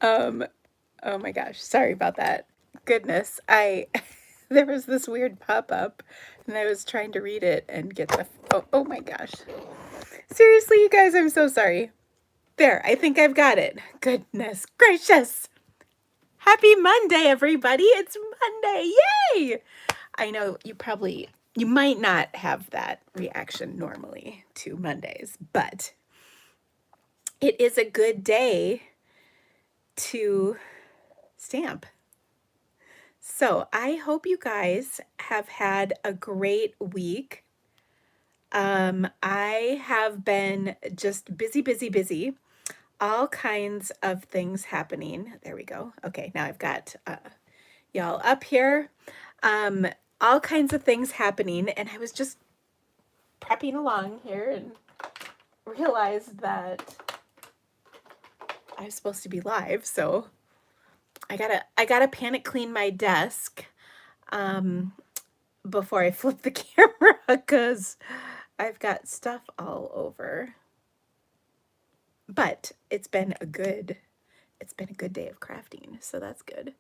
Um, oh my gosh, sorry about that. Goodness, I there was this weird pop-up and I was trying to read it and get the oh my gosh. Seriously, you guys, I'm so sorry. There, I think I've got it. Goodness gracious. Happy Monday, everybody. It's Monday. Yay! I know you might not have that reaction normally to Mondays, but it is a good day to stamp. So I hope you guys have had a great week. I have been just busy, busy, busy. All kinds of things happening. There we go. Okay, now I've got y'all up here. Um, all kinds of things happening, and I was just prepping along here and realized that I was supposed to be live, so I gotta panic clean my desk before I flip the camera because I've got stuff all over. But it's been a good day of crafting, so that's good.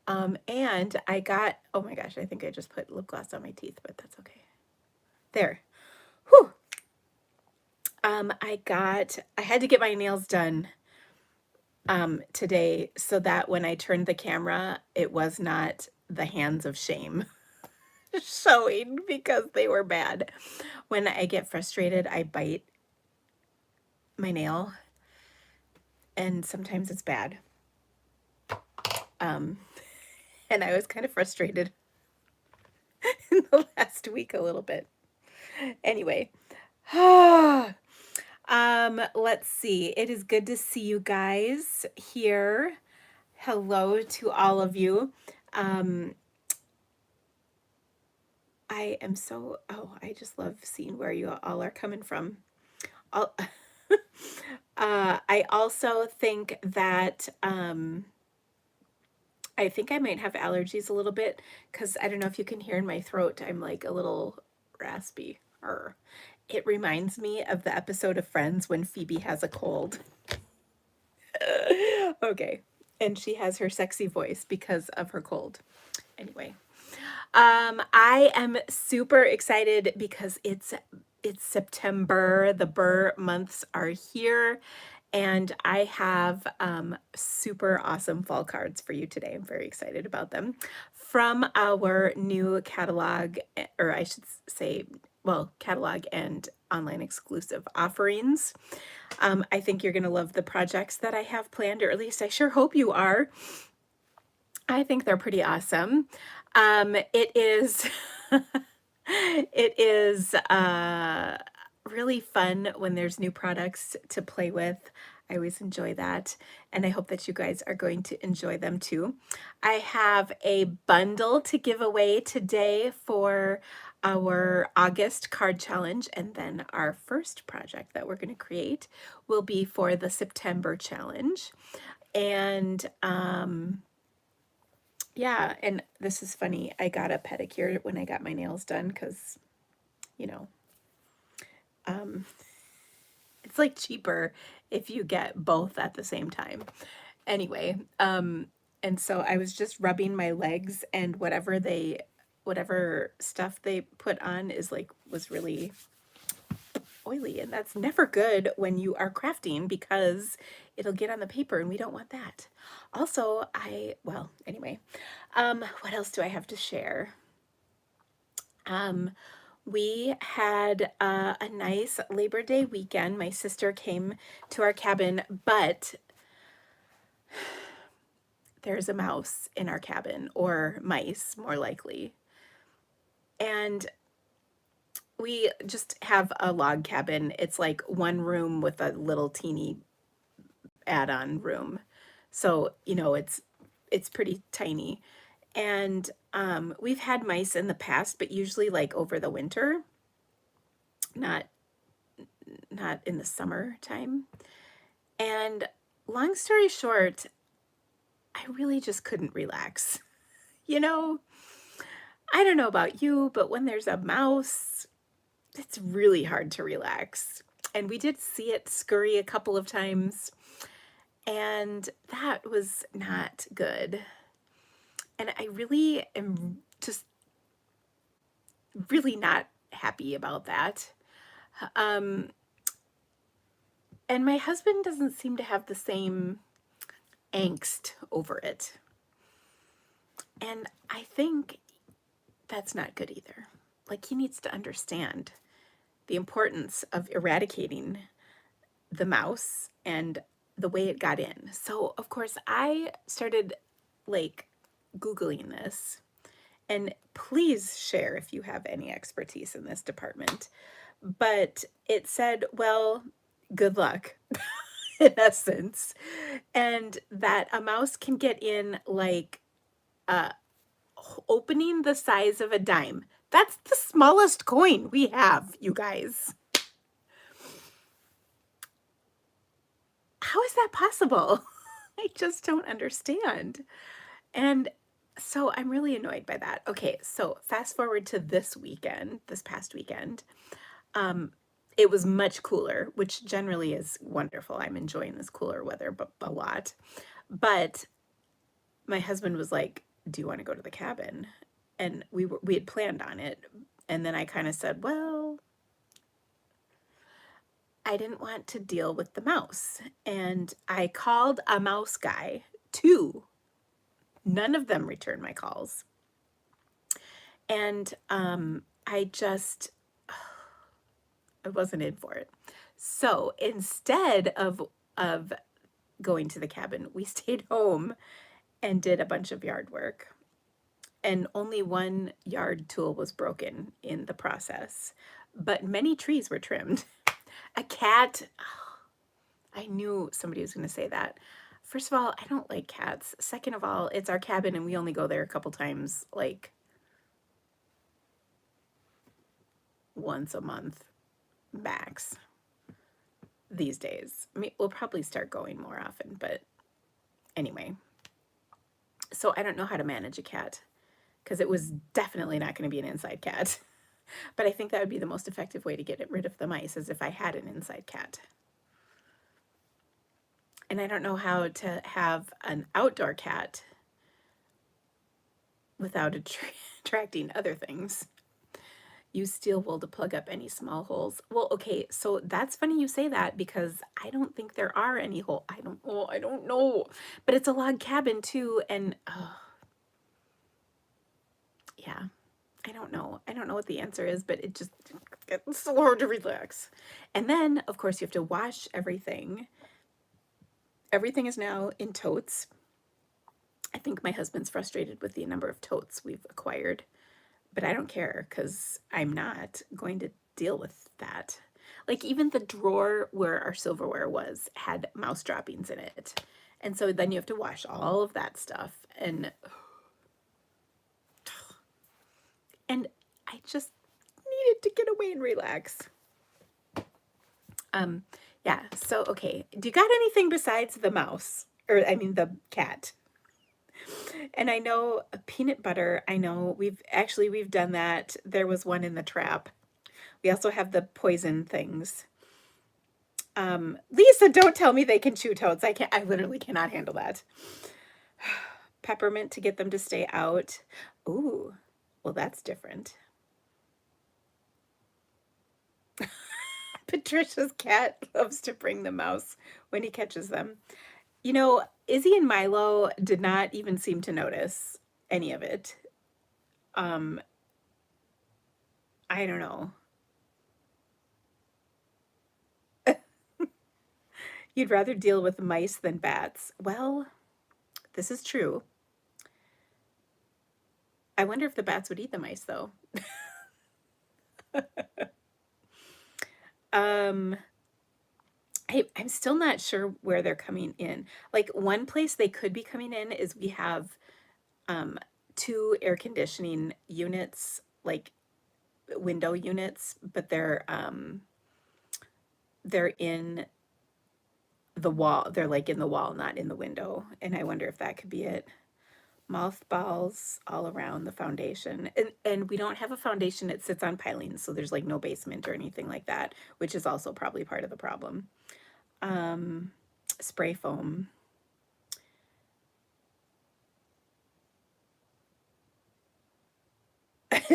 And I got, oh my gosh, I think I just put lip gloss on my teeth, but that's okay. There. Whew. I had to get my nails done today so that when I turned the camera, it was not the hands of shame showing because they were bad. When I get frustrated, I bite my nail and sometimes it's bad. And I was kind of frustrated in the last week a little bit. Anyway, let's see. It is good to see you guys here. Hello to all of you. I am so, I just love seeing where you all are coming from. I also think that I think I might have allergies a little bit because I don't know if you can hear in my throat, I'm like a little raspy. It reminds me of the episode of Friends when Phoebe has a cold. Okay, and she has her sexy voice because of her cold. Anyway, I am super excited because it's September. The Burr months are here, and I have super awesome fall cards for you today. I'm very excited about them from our new catalog, or I should say, well, catalog and online exclusive offerings. I think you're going to love the projects that I have planned, or at least I sure hope you are. I think they're pretty awesome. It is it is really fun when there's new products to play with. I always enjoy that, and I hope that you guys are going to enjoy them too. I have a bundle to give away today for our August card challenge, and then our first project that we're going to create will be for the September challenge. And yeah, and this is funny. I got a pedicure when I got my nails done because, you know, it's like cheaper if you get both at the same time. Anyway, and so I was just rubbing my legs, and whatever stuff they put on was really oily, and that's never good when you are crafting because it'll get on the paper and we don't want that. Also, well, anyway, what else do I have to share? We had a nice Labor Day weekend. My sister came to our cabin, but there's a mouse in our cabin, or mice, more likely. And we just have a log cabin. It's like one room with a little teeny add-on room. So, it's pretty tiny. And we've had mice in the past, but usually like over the winter, not in the summertime. And long story short, I really just couldn't relax. I don't know about you, but when there's a mouse, it's really hard to relax. And we did see it scurry a couple of times. and that was not good. And I really am just really not happy about that. Um, and my husband doesn't seem to have the same angst over it. And I think that's not good either. Like, he needs to understand the importance of eradicating the mouse and the way it got in. So, of course, I started like Googling this. And please share if you have any expertise in this department. But it said, well, good luck, in essence. And that a mouse can get in like uh, opening the size of a dime. That's the smallest coin we have, you guys. How is that possible? I just don't understand. And so I'm really annoyed by that. Okay, so fast forward to this weekend, this past weekend. It was much cooler, which generally is wonderful. I'm enjoying this cooler weather a lot. But my husband was like, "Do you want to go to the cabin?" And we had planned on it. And then I kind of said, "Well, I didn't want to deal with the mouse." And I called a mouse guy, two. None of them returned my calls. And I wasn't in for it. So instead of going to the cabin, we stayed home and did a bunch of yard work. And only one yard tool was broken in the process, but many trees were trimmed. A cat, oh, I knew somebody was going to say that. First of all, I don't like cats. Second of all, it's our cabin and we only go there a couple times, like once a month max these days. I mean, we'll probably start going more often, but anyway. So I don't know how to manage a cat because it was definitely not going to be an inside cat. But I think that would be the most effective way to get rid of the mice, is if I had an inside cat. And I don't know how to have an outdoor cat without attracting other things. Use steel wool to plug up any small holes. Well, okay, so that's funny you say that because I don't think there are any holes. I don't know. But it's a log cabin too, and yeah, I don't know. I don't know what the answer is, but it's so hard to relax. And then, of course, you have to wash everything. Everything is now in totes. I think my husband's frustrated with the number of totes we've acquired, but I don't care because I'm not going to deal with that. Like, even the drawer where our silverware was had mouse droppings in it. And so then you have to wash all of that stuff. And I just needed to get away and relax. Yeah, so okay. Do you got anything besides the mouse? Or I mean the cat? And I know peanut butter, I know we've done that. There was one in the trap. We also have the poison things. Lisa, don't tell me they can chew toads. I literally cannot handle that. Peppermint to get them to stay out. Ooh, well, that's different. Patricia's cat loves to bring the mouse when he catches them. You know, Izzy and Milo did not even seem to notice any of it. I don't know. You'd rather deal with mice than bats. Well, this is true. I wonder if the bats would eat the mice, though. um, I'm still not sure where they're coming in. Like, one place they could be coming in is we have two air conditioning units, like window units, but they're in the wall. They're like in the wall, not in the window. And I wonder if that could be it. Mothballs all around the foundation. And we don't have a foundation. It sits on pilings, so there's like no basement or anything like that, which is also probably part of the problem. Spray foam.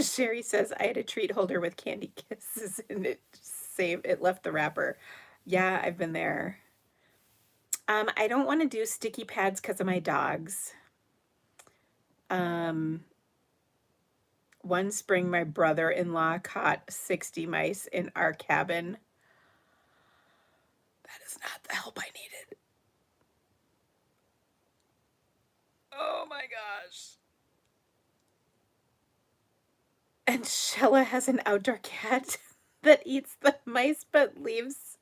Sherry says, I had a treat holder with candy kisses and it left the wrapper. Yeah, I've been there. I don't want to do sticky pads because of my dogs. One spring, my brother-in-law caught 60 mice in our cabin. That is not the help I needed. Oh my gosh. And Shella has an outdoor cat that eats the mice but leaves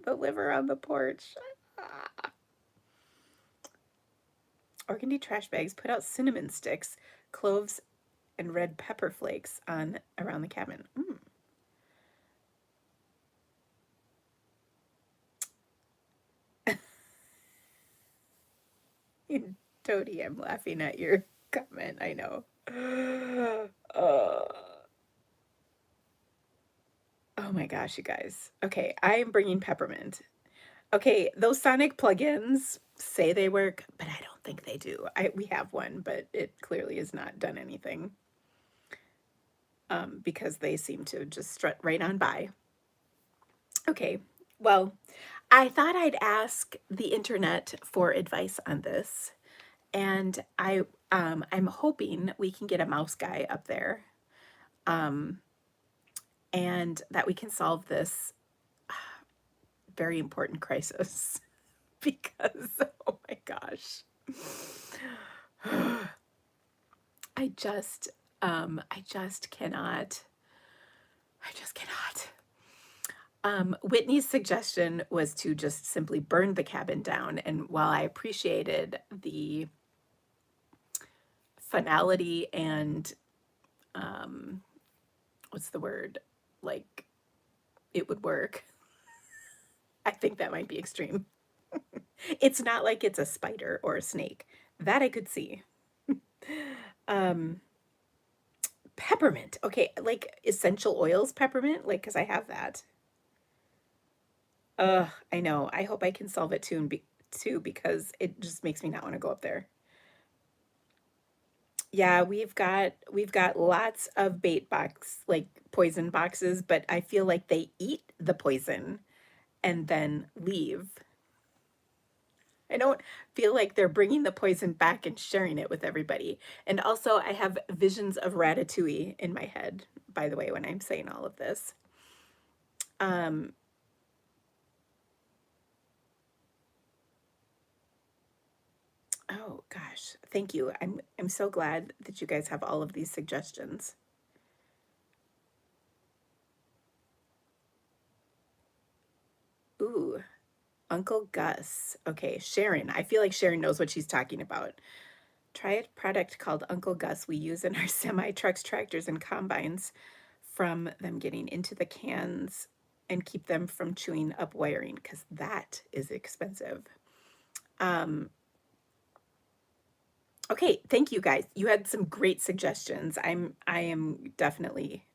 the liver on the porch. Ah. Organdy trash bags put out cinnamon sticks, cloves, and red pepper flakes on around the cabin. Toady, I'm laughing at your comment. I know. Uh, oh my gosh, you guys. Okay, I am bringing peppermint. Okay, those sonic plugins say they work, but I don't think they do. We have one, but it clearly has not done anything because they seem to just strut right on by. Okay, well, I thought I'd ask the internet for advice on this, and I'm hoping we can get a mouse guy up there, and that we can solve this very important crisis because oh my gosh. I just cannot. I just cannot. Whitney's suggestion was to just simply burn the cabin down, and while I appreciated the finality and what's the word, like it would work, I think that might be extreme. It's not like it's a spider or a snake. That I could see. Peppermint. Okay, like essential oils peppermint, like because I have that. I know. I hope I can solve it too because it just makes me not want to go up there. Yeah, we've got lots of bait box, like poison boxes, but I feel like they eat the poison and then leave. I don't feel like they're bringing the poison back and sharing it with everybody. And also, I have visions of Ratatouille in my head, by the way, when I'm saying all of this. Oh gosh, thank you. I'm so glad that you guys have all of these suggestions. Ooh, Uncle Gus. Okay, Sharon. I feel like Sharon knows what she's talking about. Try a product called Uncle Gus we use in our semi trucks, tractors, and combines from them getting into the cans and keep them from chewing up wiring because that is expensive. Okay, thank you guys. You had some great suggestions. I am definitely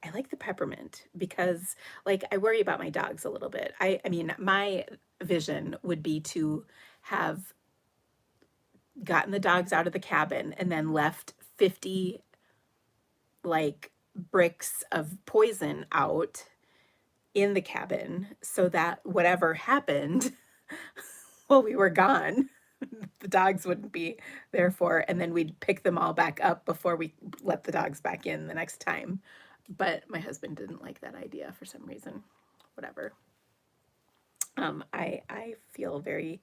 I like the peppermint because like I worry about my dogs a little bit. I mean, my vision would be to have gotten the dogs out of the cabin and then left 50 like bricks of poison out in the cabin so that whatever happened while we were gone, the dogs wouldn't be there for, and then we'd pick them all back up before we let the dogs back in the next time. But my husband didn't like that idea for some reason. Whatever. I feel very.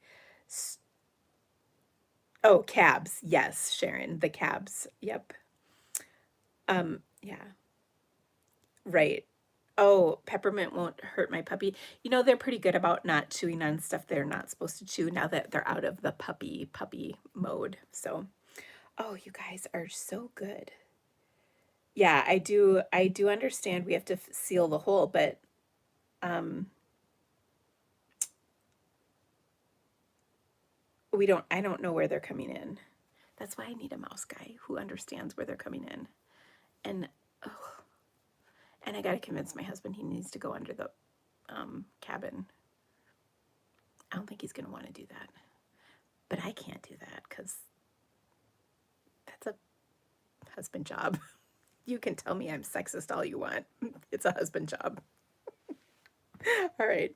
Oh, cabs. Yes, Sharon, the cabs. Yep. Yeah. Right. Oh, peppermint won't hurt my puppy. You know, they're pretty good about not chewing on stuff they're not supposed to chew now that they're out of the puppy mode. So, oh, you guys are so good. Yeah, I do understand we have to seal the hole, but um I don't know where they're coming in. That's why I need a mouse guy who understands where they're coming in. And oh, and I got to convince my husband he needs to go under the cabin. I don't think he's going to want to do that. But I can't do that cuz that's a husband job. You can tell me I'm sexist all you want. It's a husband job. All right.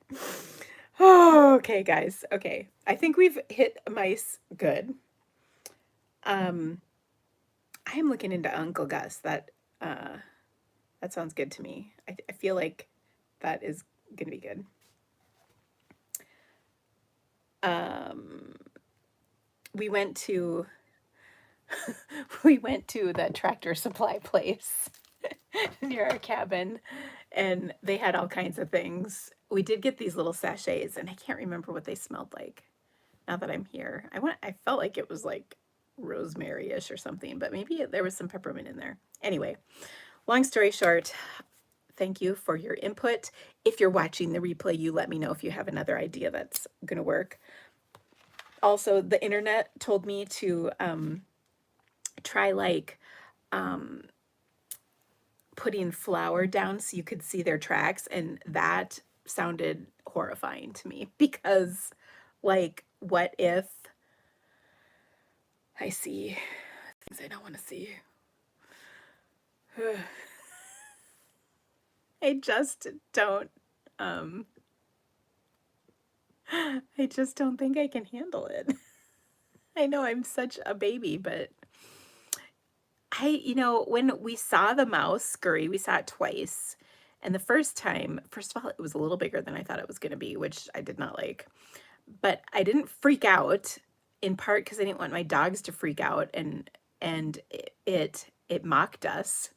Oh, okay, guys. Okay. I think we've hit mice good. Um, I am looking into Uncle Gus. That sounds good to me. I feel like that is gonna be good. Um, we went to we went to the tractor supply place near our cabin, and they had all kinds of things. We did get these little sachets, and I can't remember what they smelled like now that I'm here. I felt like it was like rosemary-ish or something, but maybe there was some peppermint in there. Anyway, long story short, thank you for your input. If you're watching the replay, you let me know if you have another idea that's going to work. Also, the internet told me to try like putting flour down so you could see their tracks, and that sounded horrifying to me because, like, what if I see things I don't want to see? I just don't um I just don't think I can handle it. I know I'm such a baby, but when we saw the mouse scurry, we saw it twice. And the first time, first of all, it was a little bigger than I thought it was going to be, which I did not like. But I didn't freak out, in part because I didn't want my dogs to freak out, and it mocked us.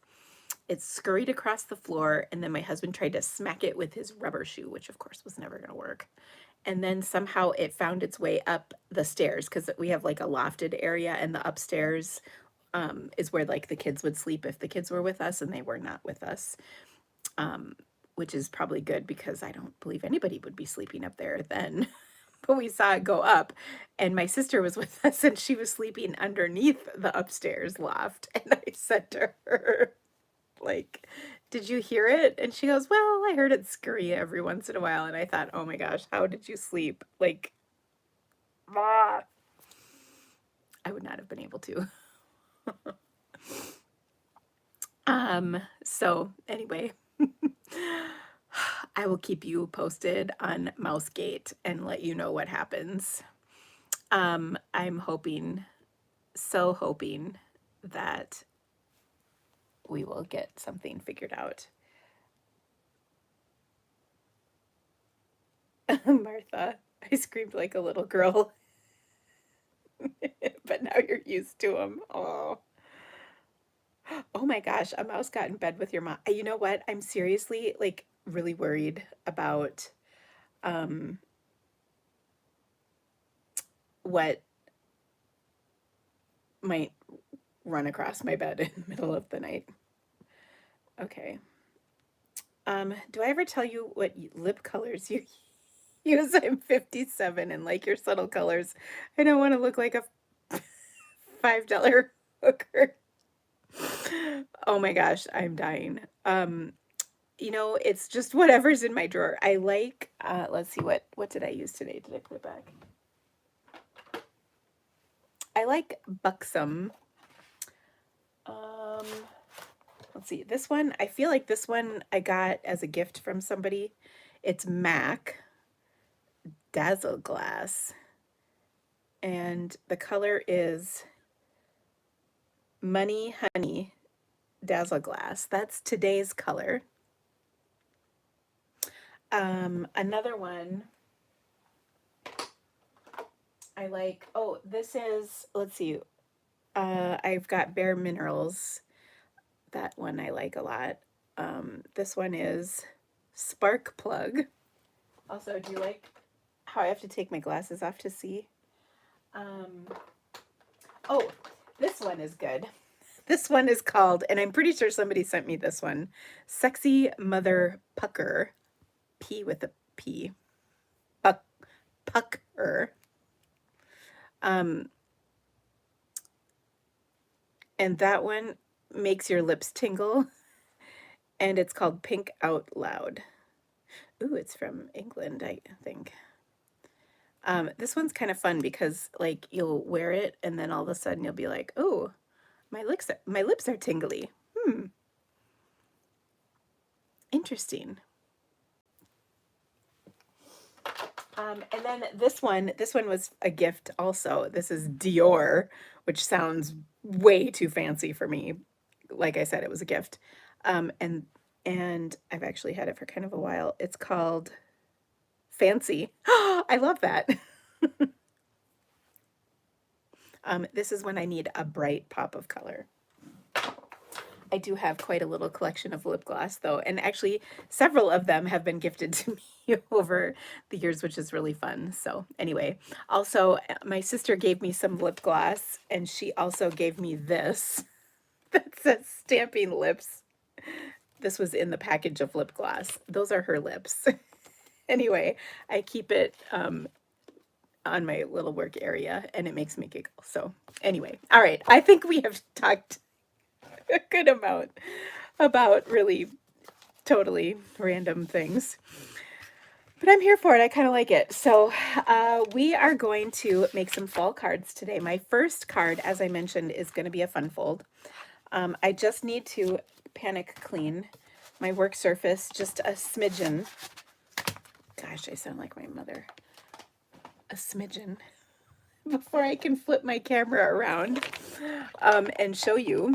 It scurried across the floor, and then my husband tried to smack it with his rubber shoe, which of course was never going to work. And then somehow it found its way up the stairs, because we have like a lofted area, and the upstairs is where like the kids would sleep if the kids were with us, and they were not with us, which is probably good because I don't believe anybody would be sleeping up there then. But we saw it go up, and my sister was with us, and she was sleeping underneath the upstairs loft. And I said to her, like, did you hear it? And she goes, well, I heard it scurry every once in a while. And I thought, oh my gosh, how did you sleep? Like, ah, I would not have been able to. So anyway, I will keep you posted on Mousegate and let you know what happens. I'm hoping, so hoping that we will get something figured out. Martha, I screamed like a little girl, but now you're used to them. Oh. Oh my gosh, a mouse got in bed with your mom. You know what? I'm seriously like really worried about um what might run across my bed in the middle of the night. Okay. Do I ever tell you what lip colors you use? I'm 57 and like your subtle colors. I don't want to look like a $5 hooker. Oh my gosh, I'm dying. It's just whatever's in my drawer. I like let's see, what did I use today? Did I put it back? I like Buxom. Let's see. This one, I feel like this one I got as a gift from somebody. It's MAC Dazzle Glass. And the color is Money Honey Dazzle Glass. That's today's color. Another one I like, oh, this is, let's see, I've got Bare Minerals. That one I like a lot. This one is Spark Plug. Also, do you like how I have to take my glasses off to see? Oh, this one is good. This one is called, and I'm pretty sure somebody sent me this one, Sexy Mother Pucker. P with a P. Pucker. And that one makes your lips tingle, and it's called Pink Out Loud. Ooh, it's from England, I think. This one's kind of fun because like you'll wear it and then all of a sudden you'll be like, oh, my lips are tingly. Interesting. And then this one was a gift also. This is Dior, which sounds way too fancy for me. Like I said, it was a gift. And I've actually had it for kind of a while. It's called Fancy. I love that. This is when I need a bright pop of color. I do have quite a little collection of lip gloss though, and actually several of them have been gifted to me over the years, which is really fun. So anyway, also my sister gave me some lip gloss, and she also gave me this that says Stamping Lips. This was in the package of lip gloss. Those are her lips. Anyway, I keep it on my little work area, and it makes me giggle. So anyway, all right, I think we have talked a good amount about really totally random things, but I'm here for it. I kind of like it. So we are going to make some fall cards today. My first card, as I mentioned, is going to be a fun fold. I just need to panic clean my work surface just a smidgen. Gosh, I sound like my mother. A smidgen before I can flip my camera around and show you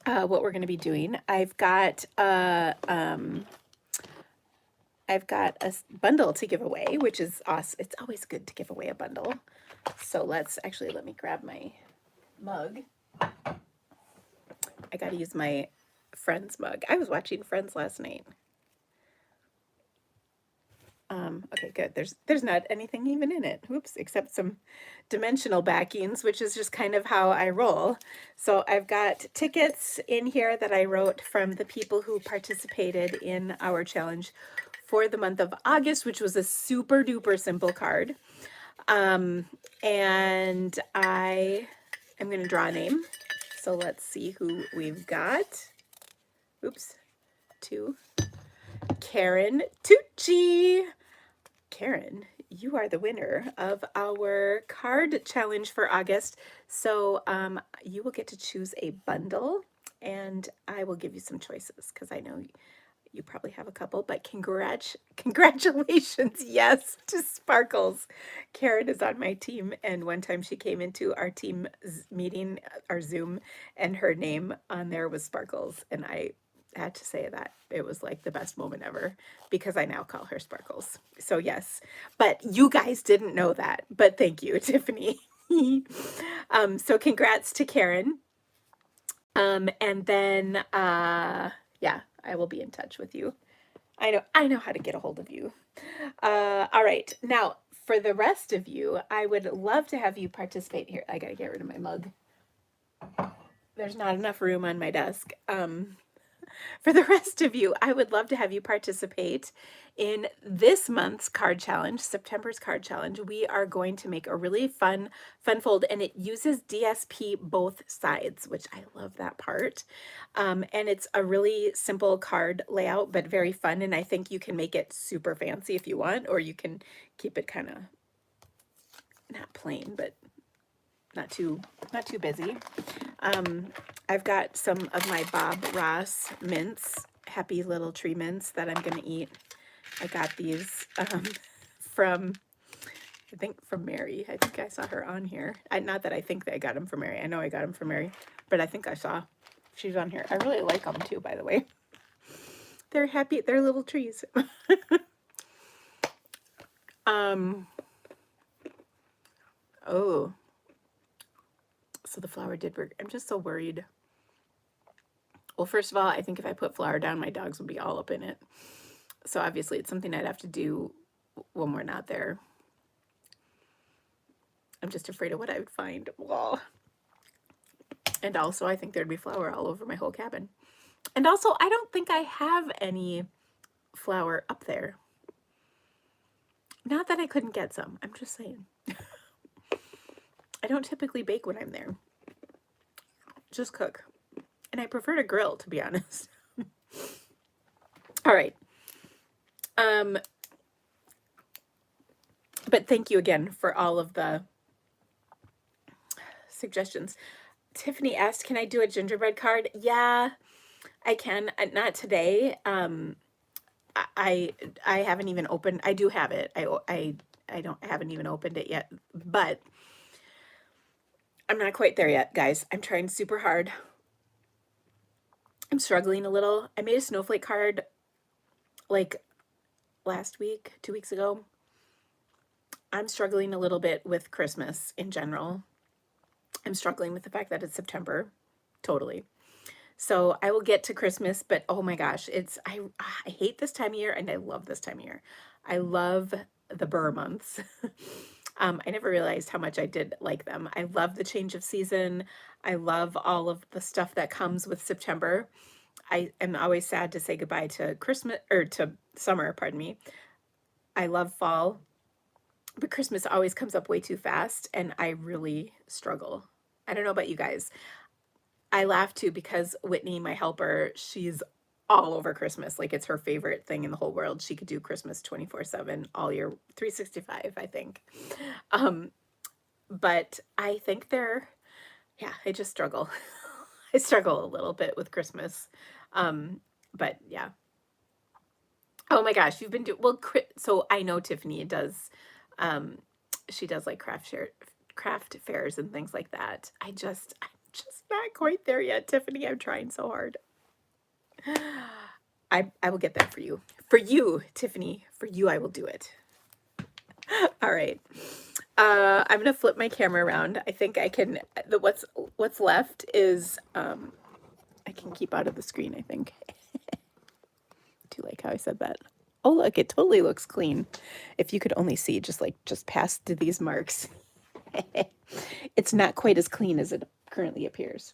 what we're going to be doing. I've got a bundle to give away, which is awesome. It's always good to give away a bundle. So let me grab my mug. I got to use my Friends mug. I was watching Friends last night. Okay, good. There's not anything even in it. Whoops, except some dimensional backings, which is just kind of how I roll. So I've got tickets in here that I wrote from the people who participated in our challenge for the month of August, which was a super duper simple card. And I am going to draw a name. So let's see who we've got. Oops, 2. Karen Tucci. Karen, you are the winner of our card challenge for August. So you will get to choose a bundle, and I will give you some choices because I know you probably have a couple, but congratulations, yes, to Sparkles. Karen is on my team, and one time she came into our team meeting, our Zoom, and her name on there was Sparkles, and I had to say that it was like the best moment ever because I now call her Sparkles. So yes, but you guys didn't know that, but thank you, Tiffany. So congrats to Karen. And then, yeah, I will be in touch with you. I know how to get a hold of you. All right. Now, for the rest of you, I would love to have you participate here. I got to get rid of my mug. There's not enough room on my desk. For the rest of you, I would love to have you participate in this month's card challenge, September's card challenge. We are going to make a really fun fold, and it uses DSP both sides, which I love that part. And it's a really simple card layout, but very fun. And I think you can make it super fancy if you want, or you can keep it kind of not plain, but not too busy. I've got some of my Bob Ross mints, happy little tree mints that I'm going to eat. I got these from, I think from Mary. I think I saw her on here. Not that I think that I got them from Mary. I know I got them from Mary, but I think I saw she's on here. I really like them too, by the way. They're happy. They're little trees. Oh. So the flour did work. I'm just so worried. Well, first of all, I think if I put flour down, my dogs would be all up in it. So obviously it's something I'd have to do when we're not there. I'm just afraid of what I would find. Well, and also I think there'd be flour all over my whole cabin. And also I don't think I have any flour up there. Not that I couldn't get some. I'm just saying. I don't typically bake when I'm there. Just cook. And I prefer to grill, to be honest. All right. But thank you again for all of the suggestions. Tiffany asked, can I do a gingerbread card? Yeah. I can, not today. I I haven't even opened. I do have it. I don't haven't even opened it yet, but I'm not quite there yet, guys. I'm trying super hard. I'm struggling a little. I made a snowflake card like last week, 2 weeks ago. I'm struggling a little bit with Christmas in general. I'm struggling with the fact that it's September. Totally. So I will get to Christmas, but oh my gosh, I hate this time of year and I love this time of year. I love the Burr months. I never realized how much I did like them. I love the change of season. I love all of the stuff that comes with September. I am always sad to say goodbye to Christmas or to summer, pardon me. I love fall, but Christmas always comes up way too fast and I really struggle. I don't know about you guys. I laugh too because Whitney, my helper, she's all over Christmas. Like it's her favorite thing in the whole world. She could do Christmas 24/7 all year, 365, I think. Um, but I think yeah, I just struggle. I struggle a little bit with Christmas. But yeah. Oh my gosh, you've been doing well. So I know Tiffany does. Um, she does like craft fairs and things like that. I'm just not quite there yet, Tiffany. I'm trying so hard. I will get that for you. For you, Tiffany. For you, I will do it. All right. I'm gonna flip my camera around. I think I can. What's left is I can keep out of the screen. I think. Do you like how I said that? Oh look, it totally looks clean. If you could only see, just past these marks. It's not quite as clean as it currently appears.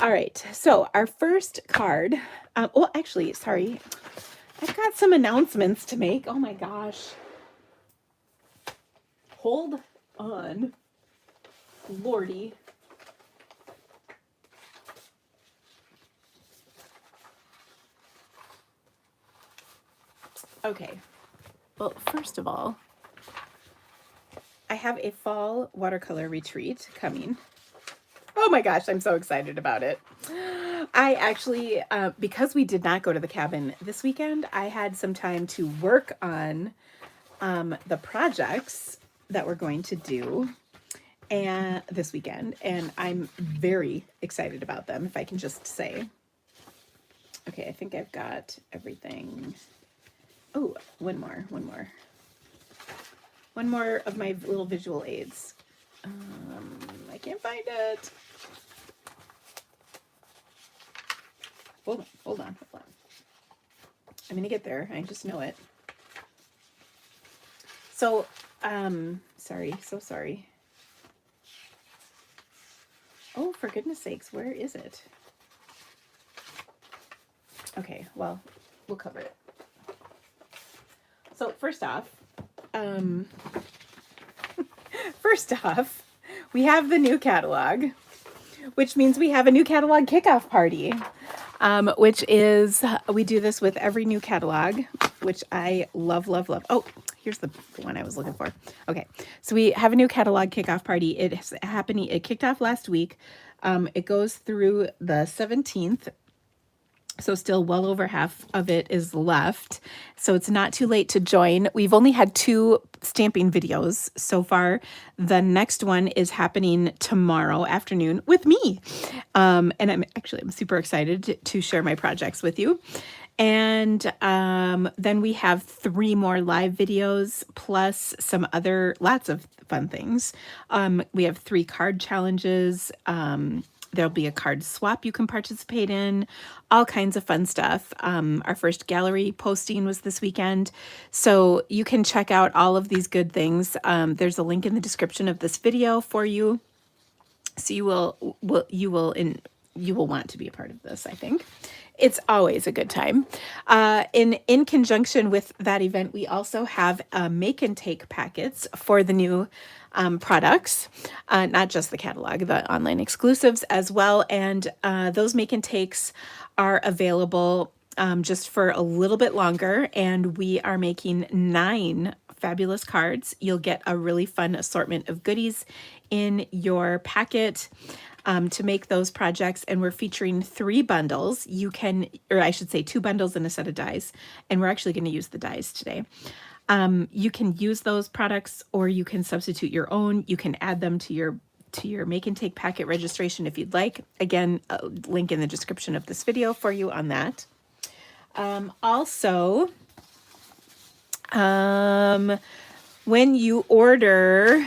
All right, so our first card. Well, actually, sorry, I've got some announcements to make. Oh my gosh. Hold on. Lordy. Okay. Well, first of all, I have a fall watercolor retreat coming. Oh my gosh, I'm so excited about it. I actually, because we did not go to the cabin this weekend, I had some time to work on the projects that we're going to do and this weekend, and I'm very excited about them, if I can just say. Okay, I think I've got everything. Oh, one more of my little visual aids. I can't find it. Hold on. I'm gonna get there. I just know it. So, sorry. Oh, for goodness sakes, where is it? Okay, well, we'll cover it. So first off, we have the new catalog, which means we have a new catalog kickoff party, which is, we do this with every new catalog, which I love. Oh, here's the one I was looking for. Okay, so we have a new catalog kickoff party. It kicked off last week. It goes through the 17th. So still well over half of it is left. So it's not too late to join. We've only had 2 stamping videos so far. The next one is happening tomorrow afternoon with me. And I'm super excited to share my projects with you. And then we have 3 more live videos plus some other, lots of fun things. We have 3 card challenges. There'll be a card swap you can participate in, all kinds of fun stuff. Our first gallery posting was this weekend, so you can check out all of these good things. There's a link in the description of this video for you, so you will want to be a part of this. I think it's always a good time. In conjunction with that event, we also have make and take packets for the new products, not just the catalog, the online exclusives as well. And those make and takes are available just for a little bit longer. And we are making 9 fabulous cards. You'll get a really fun assortment of goodies in your packet. to make those projects, and we're featuring 3 bundles. You can, or I should say 2 bundles and a set of dies, and we're actually going to use the dies today. You can use those products, or you can substitute your own. You can add them to your make and take packet registration if you'd like. Again, a link in the description of this video for you on that. Also, when you order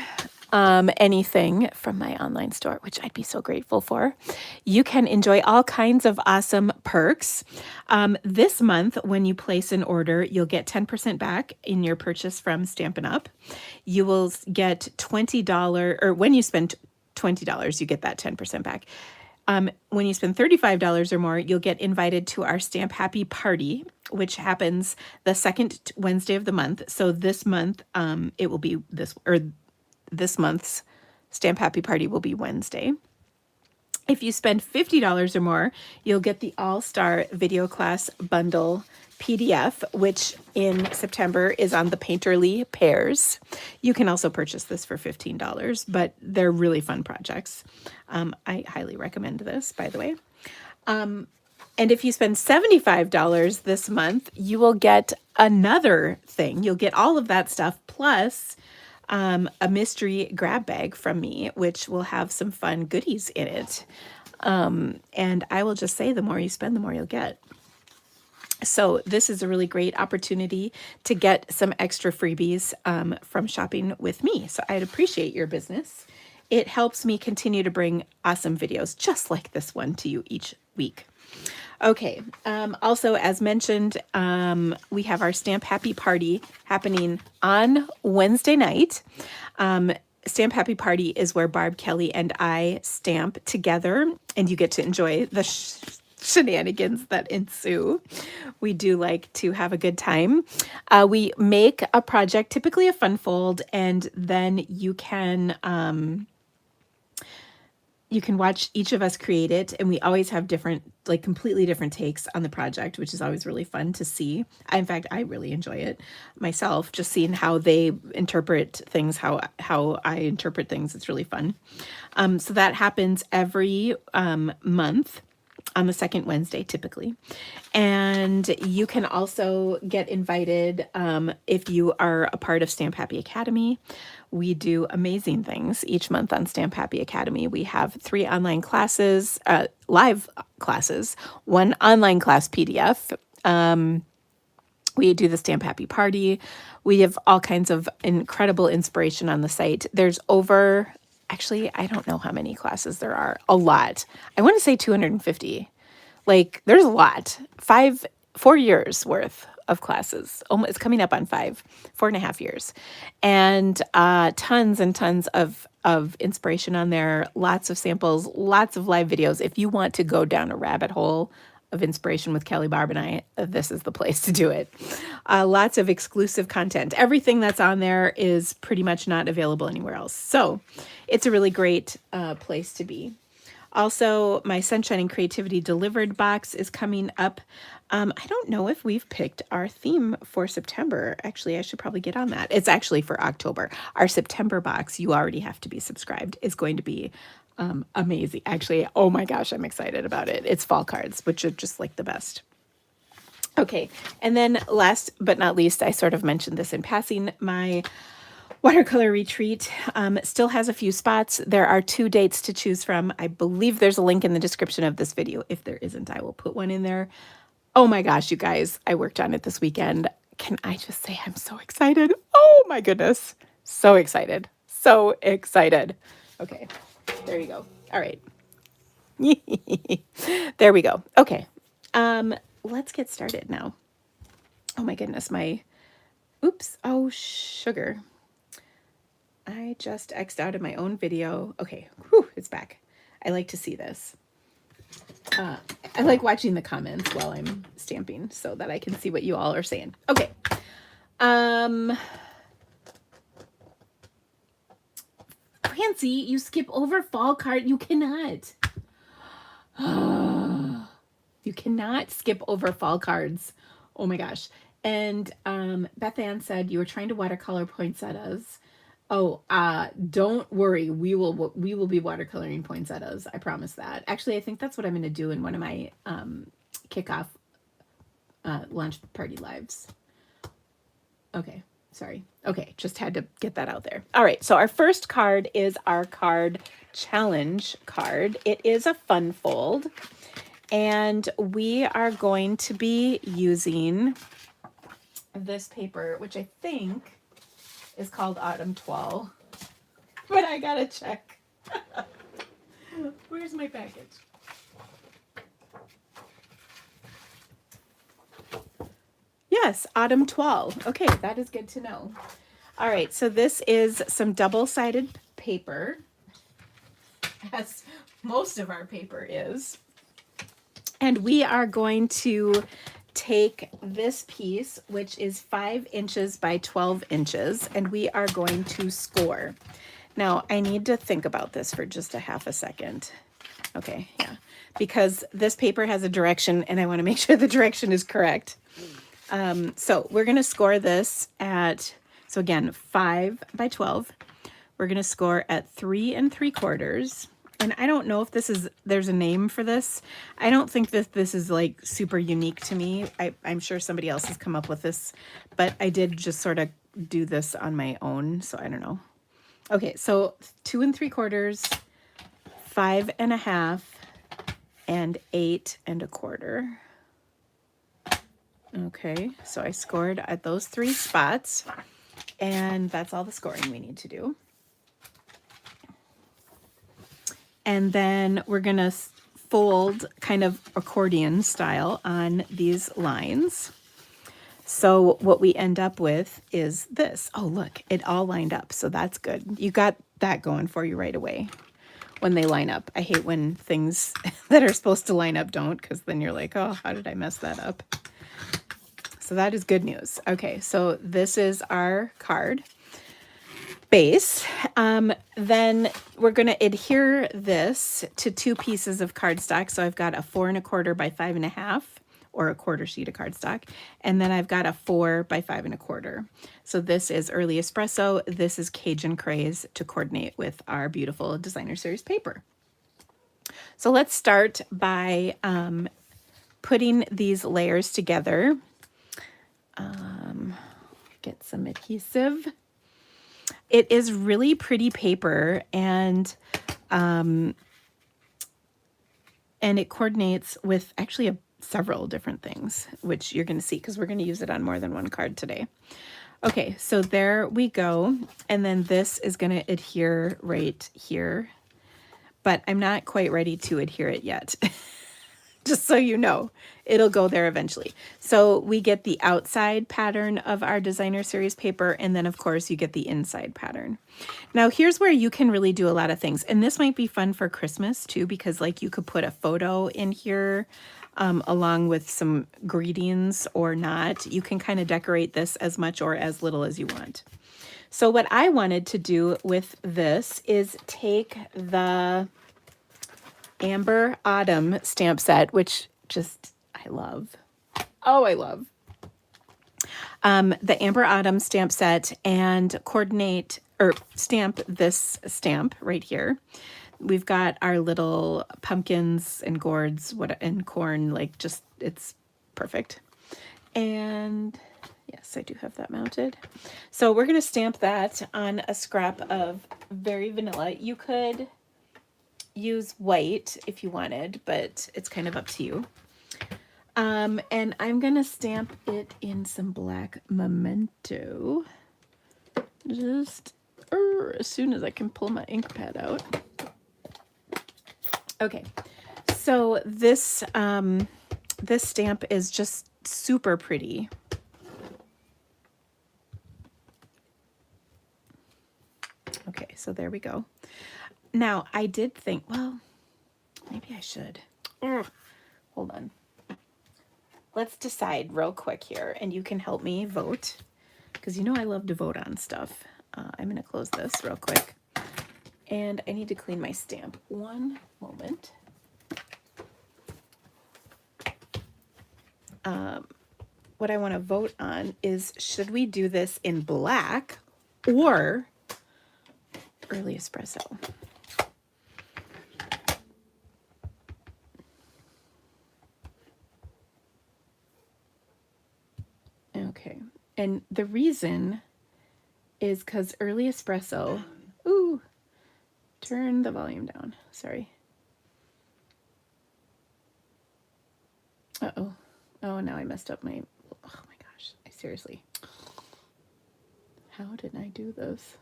anything from my online store, which I'd be so grateful for, you can enjoy all kinds of awesome perks. This month, when you place an order, you'll get 10% back in your purchase from Stampin' Up. You will get $20, or when you spend $20, you get that 10% back. When you spend $35 or more, you'll get invited to our Stamp Happy Party, which happens the second Wednesday of the month. So this month, it will be this month's Stamp Happy Party will be Wednesday. If you spend $50 or more, you'll get the All-Star Video Class Bundle PDF, which in September is on the Painterly pairs. You can also purchase this for $15, but they're really fun projects. I highly recommend this, by the way. And if you spend $75 this month, you will get another thing. You'll get all of that stuff plus a mystery grab bag from me, which will have some fun goodies in it. And I will just say, the more you spend, the more you'll get. So this is a really great opportunity to get some extra freebies from shopping with me. So I'd appreciate your business. It helps me continue to bring awesome videos just like this one to you each week. Okay, also, as mentioned, we have our Stamp Happy Party happening on Wednesday night. Stamp Happy Party is where Barb, Kelly, and I stamp together, and you get to enjoy the shenanigans that ensue. We do like to have a good time. We make a project, typically a fun fold, and then you can watch each of us create it, and we always have different, like completely different takes on the project, which is always really fun to see. In fact, I really enjoy it myself, just seeing how they interpret things, how I interpret things. It's really fun. So that happens every month on the second Wednesday, typically. And you can also get invited if you are a part of Stamp Happy Academy. We do amazing things each month on Stamp Happy Academy. We have 3 online classes, live classes, 1 online class PDF. We do the Stamp Happy Party. We have all kinds of incredible inspiration on the site. There's over, actually, I don't know how many classes there are. A lot. I want to say 250. Like, there's a lot. 4 years worth of classes. It's coming up on 4.5 years. And tons and tons of inspiration on there. Lots of samples, lots of live videos. If you want to go down a rabbit hole of inspiration with Kelly, Barb, and I, this is the place to do it. Lots of exclusive content. Everything that's on there is pretty much not available anywhere else. So it's a really great place to be. Also, my Sunshine and Creativity Delivered box is coming up. I don't know if we've picked our theme for September. Actually, I should probably get on that. It's actually for October. Our September box, you already have to be subscribed, is going to be amazing. Actually, oh my gosh, I'm excited about it. It's fall cards, which are just like the best. Okay, and then last but not least, I sort of mentioned this in passing, my watercolor retreat still has a few spots. There are 2 dates to choose from. I believe there's a link in the description of this video. If there isn't, I will put one in there. Oh my gosh, you guys, I worked on it this weekend. Can I just say I'm so excited? Oh my goodness. So excited. So excited. Okay, there you go. All right. There we go. Okay. Let's get started now. Oh my goodness, oops. Oh, sugar. I just X'd out of my own video. Okay, whew, it's back. I like to see this. I like watching the comments while I'm stamping so that I can see what you all are saying. Okay. Francie, you skip over fall card. You cannot. You cannot skip over fall cards. Oh my gosh. And Beth Ann said you were trying to watercolor poinsettias. Oh, don't worry. We will be watercoloring poinsettias. I promise that. Actually, I think that's what I'm going to do in one of my kickoff launch party lives. Okay, sorry. Okay, just had to get that out there. All right, so our first card is our card challenge card. It is a fun fold, and we are going to be using this paper, which I think is called Autumn 12, but I gotta check. Where's my package? Yes, Autumn 12. Okay, that is good to know. All right, so this is some double-sided paper, as most of our paper is. And we are going to take this piece, which is 5 inches by 12 inches, and we are going to score. Now, I need to think about this for just a half a second. Okay, yeah, because this paper has a direction, and I want to make sure the direction is correct. So we're going to score this at, so again, 5 by 12. We're going to score at 3 3/4. And I don't know if there's a name for this. I don't think that this is like super unique to me. I'm sure somebody else has come up with this, but I did just sort of do this on my own, so I don't know. Okay, so 2 3/4, 5 1/2, and 8 1/4. Okay, so I scored at those 3 spots, and that's all the scoring we need to do. And then we're going to fold kind of accordion style on these lines. So what we end up with is this. Oh, look, it all lined up, so that's good. You got that going for you right away when they line up. I hate when things that are supposed to line up don't, because then you're like, oh, how did I mess that up? So that is good news. Okay, so this is our card base. Then we're going to adhere this to 2 pieces of cardstock. So I've got a 4 1/4 by 5 1/2, or a quarter sheet of cardstock. And then I've got a 4 by 5 1/4. So this is Early Espresso. This is Cajun Craze, to coordinate with our beautiful Designer Series paper. So let's start by putting these layers together. Get some adhesive. It is really pretty paper, and it coordinates with actually several different things, which you're going to see because we're going to use it on more than one card today. Okay, so there we go. And then this is going to adhere right here, but I'm not quite ready to adhere it yet. Just so you know, it'll go there eventually. So we get the outside pattern of our Designer Series paper, and then of course you get the inside pattern. Now here's where you can really do a lot of things, and this might be fun for Christmas too, because like you could put a photo in here along with some greetings or not. You can kind of decorate this as much or as little as you want. So what I wanted to do with this is take the Amber Autumn stamp set, which just I love. Oh, I love. The Amber Autumn stamp set, and coordinate or stamp this stamp right here. We've got our little pumpkins and gourds and corn, like just, it's perfect. And yes, I do have that mounted. So we're going to stamp that on a scrap of Very Vanilla. You could use white if you wanted, but it's kind of up to you. And I'm gonna stamp it in some black memento just as soon as I can pull my ink pad out. Okay, so this this stamp is just super pretty. Okay, so there we go. Now, I did think, well, maybe I should. Hold on. Let's decide real quick here, and you can help me vote, because you know I love to vote on stuff. I'm going to close this real quick, and I need to clean my stamp. One moment. What I want to vote on is, should we do this in black or early espresso. Okay, and the reason is because early espresso, ooh, turn the volume down, sorry. Uh-oh, oh, now I messed up my, oh my gosh, seriously. How did I do this?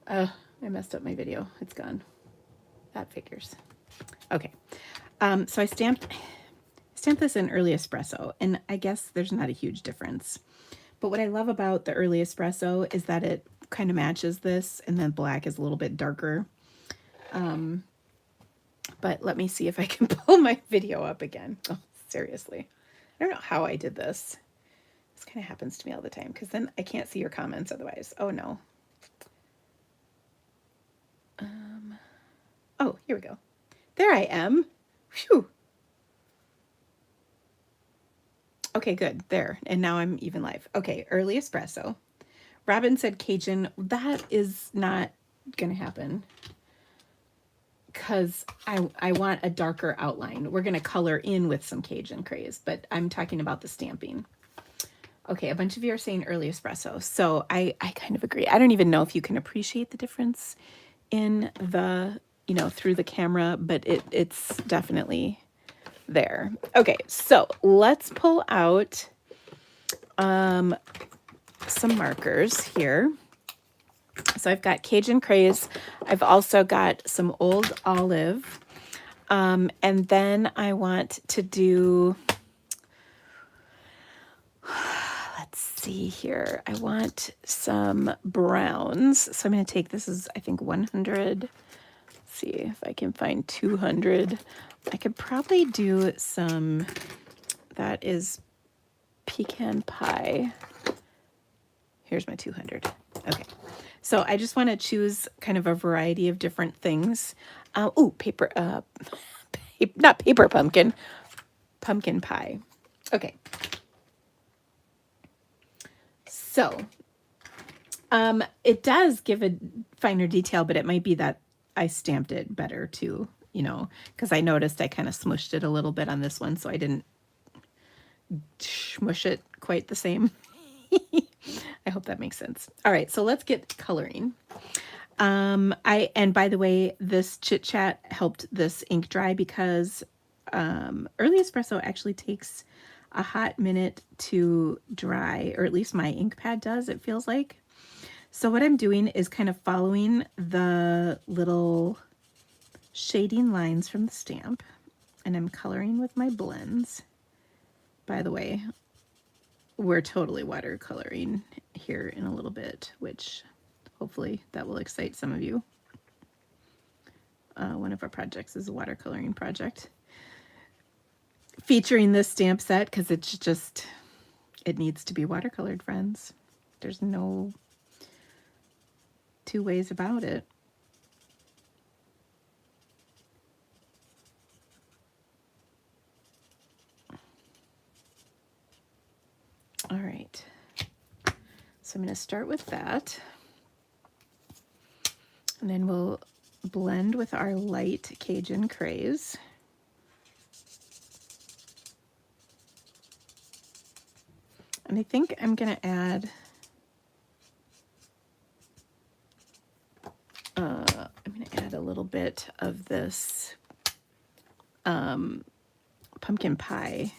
I messed up my video, it's gone. That figures. Okay, so I stamped this in early espresso, and I guess there's not a huge difference. But what I love about the early espresso is that it kind of matches this, and then black is a little bit darker. But let me see if I can pull my video up again. Oh, seriously. I don't know how I did this. This kind of happens to me all the time, because then I can't see your comments otherwise. Oh, no. Oh, here we go. There I am. Phew. Okay, good. There. And now I'm even live. Okay, early espresso. Robin said Cajun. That is not going to happen because I want a darker outline. We're going to color in with some Cajun craze, but I'm talking about the stamping. Okay, a bunch of you are saying early espresso. So I kind of agree. I don't even know if you can appreciate the difference in the, you know, through the camera, but it's definitely there. Okay, so let's pull out some markers here. So I've got Cajun Craze. I've also got some Old Olive. And then I want to do, let's see here. I want some browns. So I'm going to take, this is, I think, 100. Let's see if I can find 200. I could probably do some, that is pecan pie. Here's my 200. Okay. So I just want to choose kind of a variety of different things. Oh, not paper pumpkin, pumpkin pie. Okay. So it does give a finer detail, but it might be that I stamped it better too, you know, because I noticed I kind of smushed it a little bit on this one, so I didn't smush it quite the same. I hope that makes sense. All right, so let's get coloring. And by the way, this chit chat helped this ink dry because early espresso actually takes a hot minute to dry, or at least my ink pad does, it feels like. So what I'm doing is kind of following the little shading lines from the stamp, and I'm coloring with my blends. By the way, we're totally watercoloring here in a little bit, which hopefully that will excite some of you. One of our projects is a watercoloring project featuring this stamp set because it's just, it needs to be watercolored, friends. There's no two ways about it. All right, so I'm going to start with that, and then we'll blend with our light Cajun Craze. And I think I'm going to add, a little bit of this pumpkin pie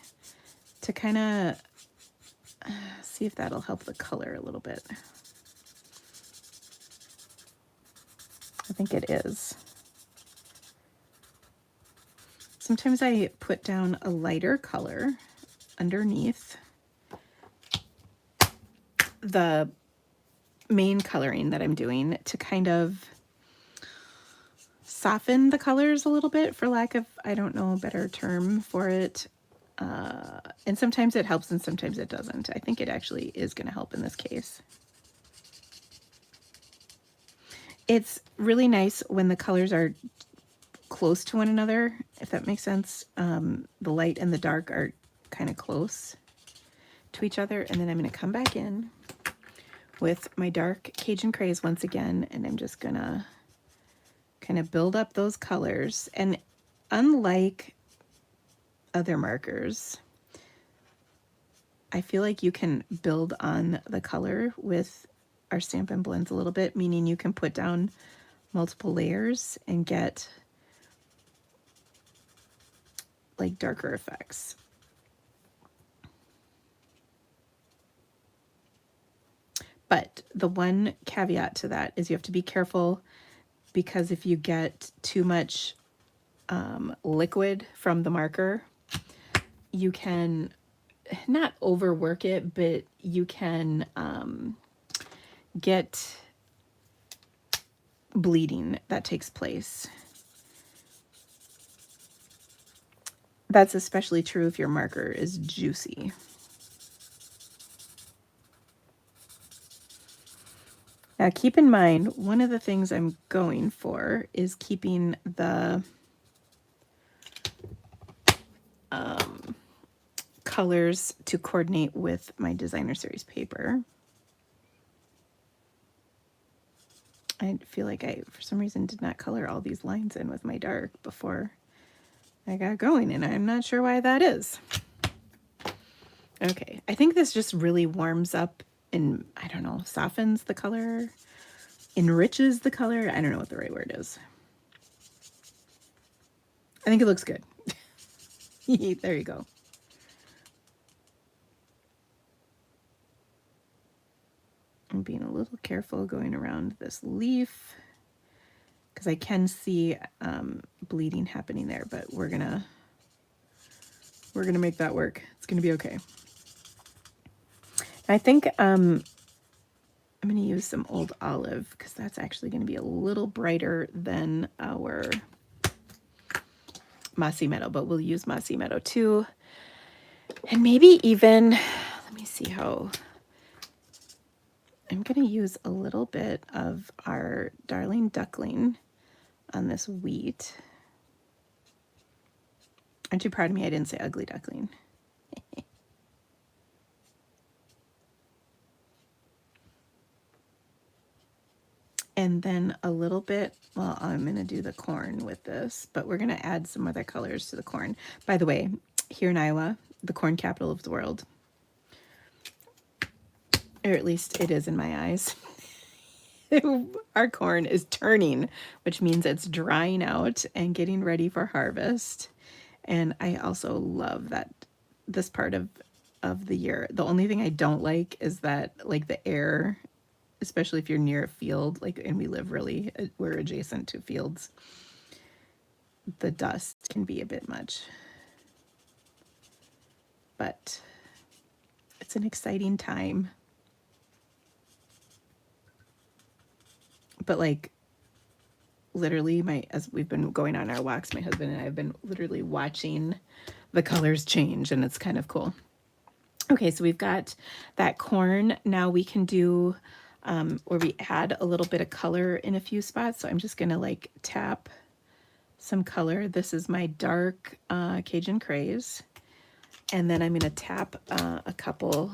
to kind of see if that'll help the color a little bit. I think it is. Sometimes I put down a lighter color underneath the main coloring that I'm doing to kind of soften the colors a little bit, for lack of, I don't know, a better term for it. And sometimes it helps and sometimes it doesn't. I think it actually is going to help in this case. It's really nice when the colors are close to one another, if that makes sense. The light and the dark are kind of close to each other. And then I'm going to come back in with my dark Cajun Craze once again, and I'm just gonna kind of build up those colors. And unlike other markers, I feel like you can build on the color with our Stampin' Blends a little bit, meaning you can put down multiple layers and get like darker effects. But the one caveat to that is you have to be careful, because if you get too much liquid from the marker, you can not overwork it, but you can get bleeding that takes place. That's especially true if your marker is juicy. Now keep in mind, one of the things I'm going for is keeping the colors to coordinate with my designer series paper. I feel like I, for some reason, did not color all these lines in with my dark before I got going, and I'm not sure why that is. Okay, I think this just really warms up and, I don't know, softens the color, enriches the color. I don't know what the right word is. I think it looks good. There you go. I'm being a little careful going around this leaf because I can see bleeding happening there, but we're gonna make that work. It's gonna be okay. I think I'm gonna use some Old Olive because that's actually gonna be a little brighter than our Mossy Meadow, but we'll use Mossy Meadow too. And maybe even, let me see how, I'm gonna use a little bit of our Darling Duckling on this wheat. Aren't you proud of me? I didn't say ugly duckling. And then a little bit, well, I'm going to do the corn with this, but we're going to add some other colors to the corn. By the way, here in Iowa, the corn capital of the world, or at least it is in my eyes, our corn is turning, which means it's drying out and getting ready for harvest. And I also love that this part of the year. The only thing I don't like is that, like, the air, especially if you're near a field, like, and we live really, we're adjacent to fields, the dust can be a bit much. But it's an exciting time. But like, literally, as we've been going on our walks, my husband and I have been literally watching the colors change, and it's kind of cool. Okay, so we've got that corn. Now we can do where we add a little bit of color in a few spots. So I'm just gonna like tap some color. This is my dark Cajun Craze. And then I'm gonna tap a couple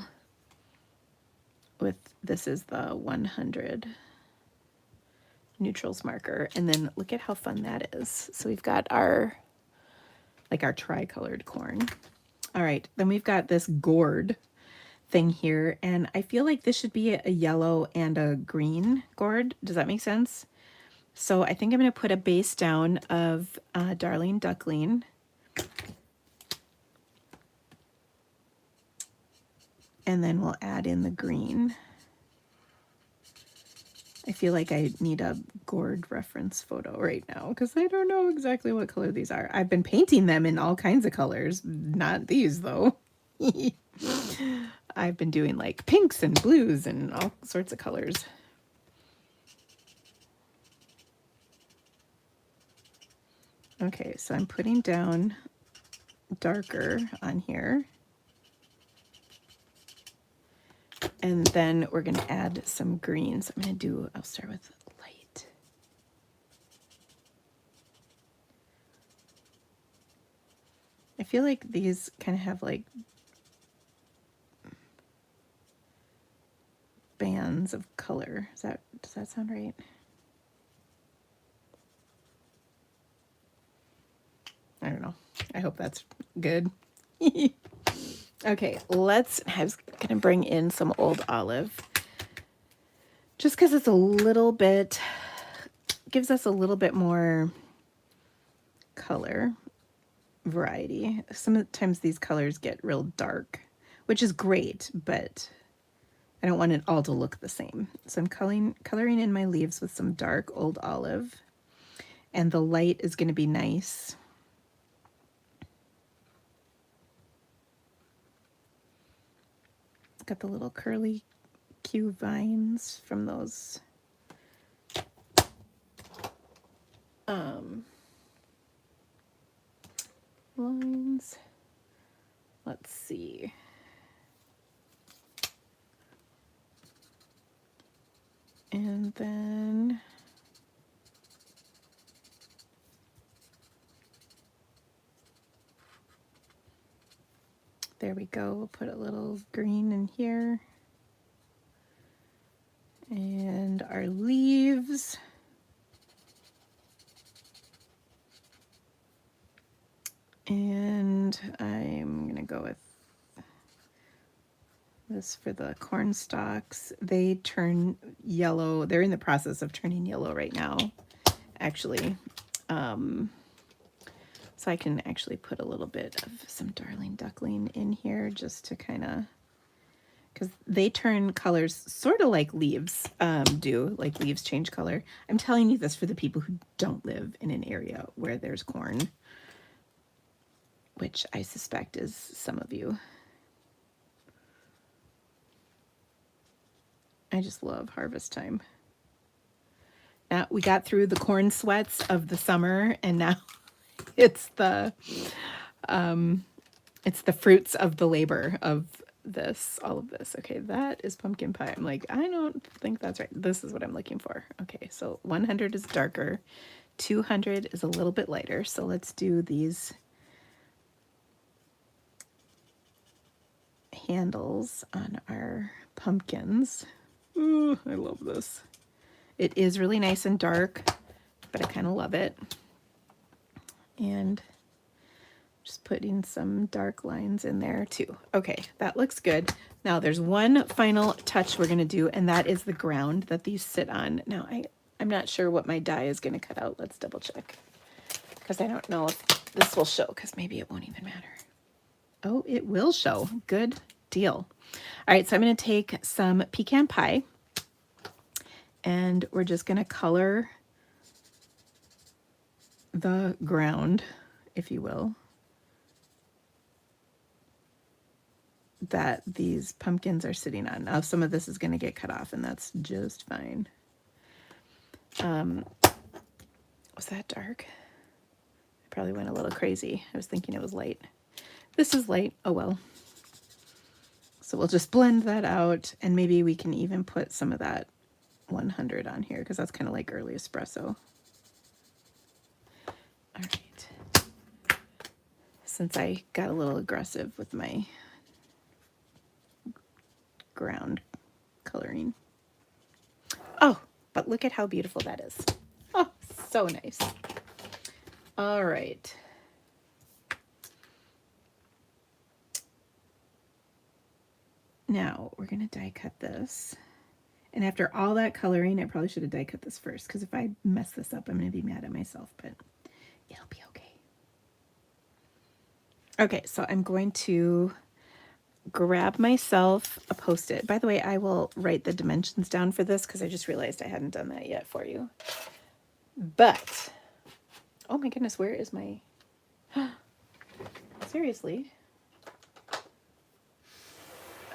with, this is the 100 neutrals marker. And then look at how fun that is. So we've got our, like, our tri-colored corn. All right, then we've got this gourd thing here, and I feel like this should be a yellow and a green gourd. Does that make sense? So I think I'm going to put a base down of Darling Duckling. And then we'll add in the green. I feel like I need a gourd reference photo right now because I don't know exactly what color these are. I've been painting them in all kinds of colors, not these though. I've been doing like pinks and blues and all sorts of colors. Okay, so I'm putting down darker on here. And then we're going to add some greens. I'm going to do, I'll start with light. I feel like these kind of have like bands lines of color. Does that sound right? I don't know. I hope that's good. Okay, I was gonna bring in some Old Olive just because it's a little bit, gives us a little bit more color variety. Sometimes these colors get real dark, which is great, but I don't want it all to look the same. So I'm coloring in my leaves with some dark Old Olive, and the light is going to be nice. Got the little curly Q vines from those lines. Let's see. And then there we go. We'll put a little green in here. And our leaves. And I'm going to go with this for the corn stalks. They turn yellow. They're in the process of turning yellow right now, actually. So I can actually put a little bit of some Darling Duckling in here just to kind of, because they turn colors sort of like leaves do, like leaves change color. I'm telling you this for the people who don't live in an area where there's corn, which I suspect is some of you. I just love harvest time. Now we got through the corn sweats of the summer, and now it's the fruits of the labor of this, all of this. Okay, that is pumpkin pie. I'm like, I don't think that's right. This is what I'm looking for. Okay, so 100 is darker, 200 is a little bit lighter. So let's do these handles on our pumpkins. Ooh, I love this. It is really nice and dark, but I kind of love it. And just putting some dark lines in there too. Okay, that looks good. Now there's one final touch we're going to do, and that is the ground that these sit on. Now I'm not sure what my die is going to cut out. Let's double check, because I don't know if this will show, because maybe it won't even matter. Oh, it will show. Good deal. All right, so I'm going to take some pecan pie, and we're just going to color the ground, if you will, that these pumpkins are sitting on. Now some of this is going to get cut off, and that's just fine. Was that dark? I probably went a little crazy. I was thinking it was light. This is light. Oh well. So we'll just blend that out, and maybe we can even put some of that 100 on here, because that's kind of like early espresso. All right. Since I got a little aggressive with my ground coloring. Oh, but look at how beautiful that is. Oh, so nice. All right. Now we're going to die cut this. And after all that coloring, I probably should have die cut this first, because if I mess this up, I'm going to be mad at myself, but it'll be okay. Okay, so I'm going to grab myself a Post-it. By the way, I will write the dimensions down for this, because I just realized I hadn't done that yet for you. But, oh my goodness, where is my... Seriously?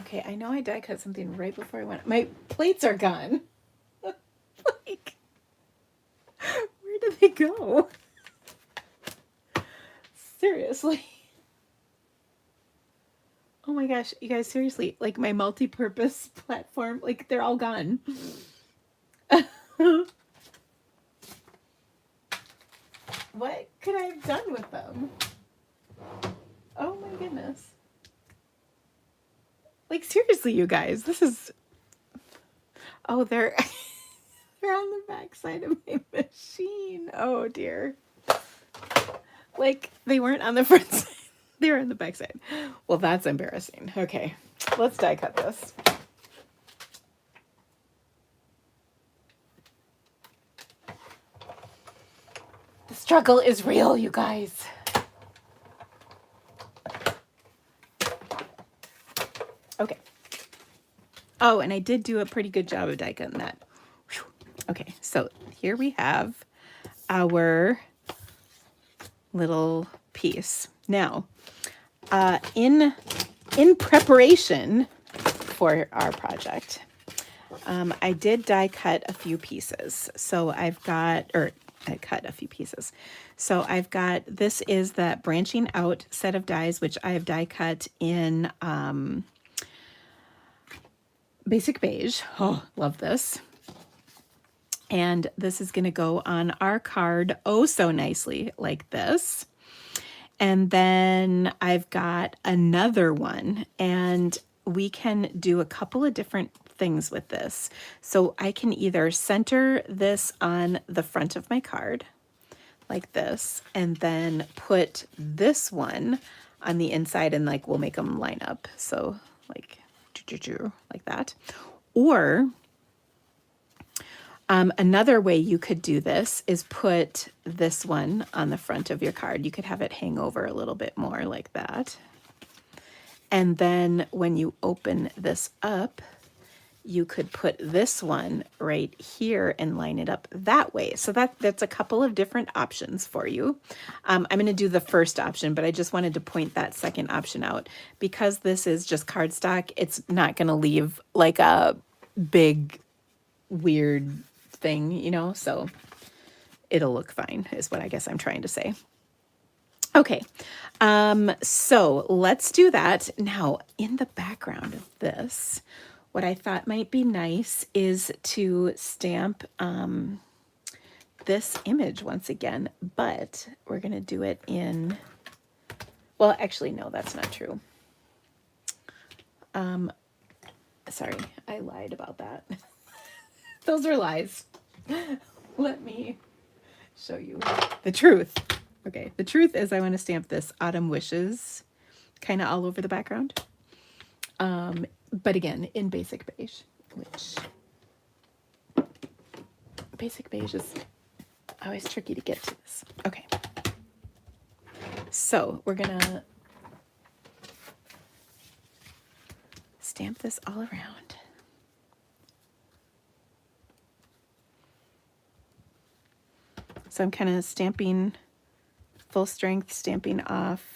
Okay, I know I die cut something right before I went. My plates are gone. Like, where did they go? Seriously. Oh my gosh, you guys, seriously, like my multi-purpose platform, like they're all gone. What could I have done with them? Oh my goodness. Like seriously, you guys, this is... Oh, they're they're on the back side of my machine. Oh dear. Like they weren't on the front side. They were on the back side. Well, that's embarrassing. Okay, let's die cut this. The struggle is real, you guys. Okay. Oh, and I did do a pretty good job of die cutting that. Whew. Okay, so here we have our little piece. Now, in preparation for our project, I did die cut a few pieces. So I've got, or I cut a few pieces. So I've got, this is that branching out set of dies, which I have die cut in Basic Beige. Oh, love this. And this is going to go on our card oh so nicely like this. And then I've got another one, and we can do a couple of different things with this. So I can either center this on the front of my card like this, and then put this one on the inside, and like we'll make them line up. So like that. Or another way you could do this is put this one on the front of your card. You could have it hang over a little bit more like that. And then when you open this up, you could put this one right here and line it up that way. So that's a couple of different options for you. I'm going to do the first option, but I just wanted to point that second option out. Because this is just cardstock, it's not going to leave like a big weird thing, you know, so it'll look fine is what I guess I'm trying to say. Okay, so let's do that. Now, in the background of this, what I thought might be nice is to stamp this image once again, but we're going to do it in, well, actually, no, that's not true. Sorry, I lied about that. Those are lies. Let me show you the truth. Okay, the truth is I want to stamp this Autumn Wishes kind of all over the background. But again, in Basic Beige, which Basic Beige is always tricky to get to this. Okay. So we're going to stamp this all around. So I'm kind of stamping full strength, stamping off.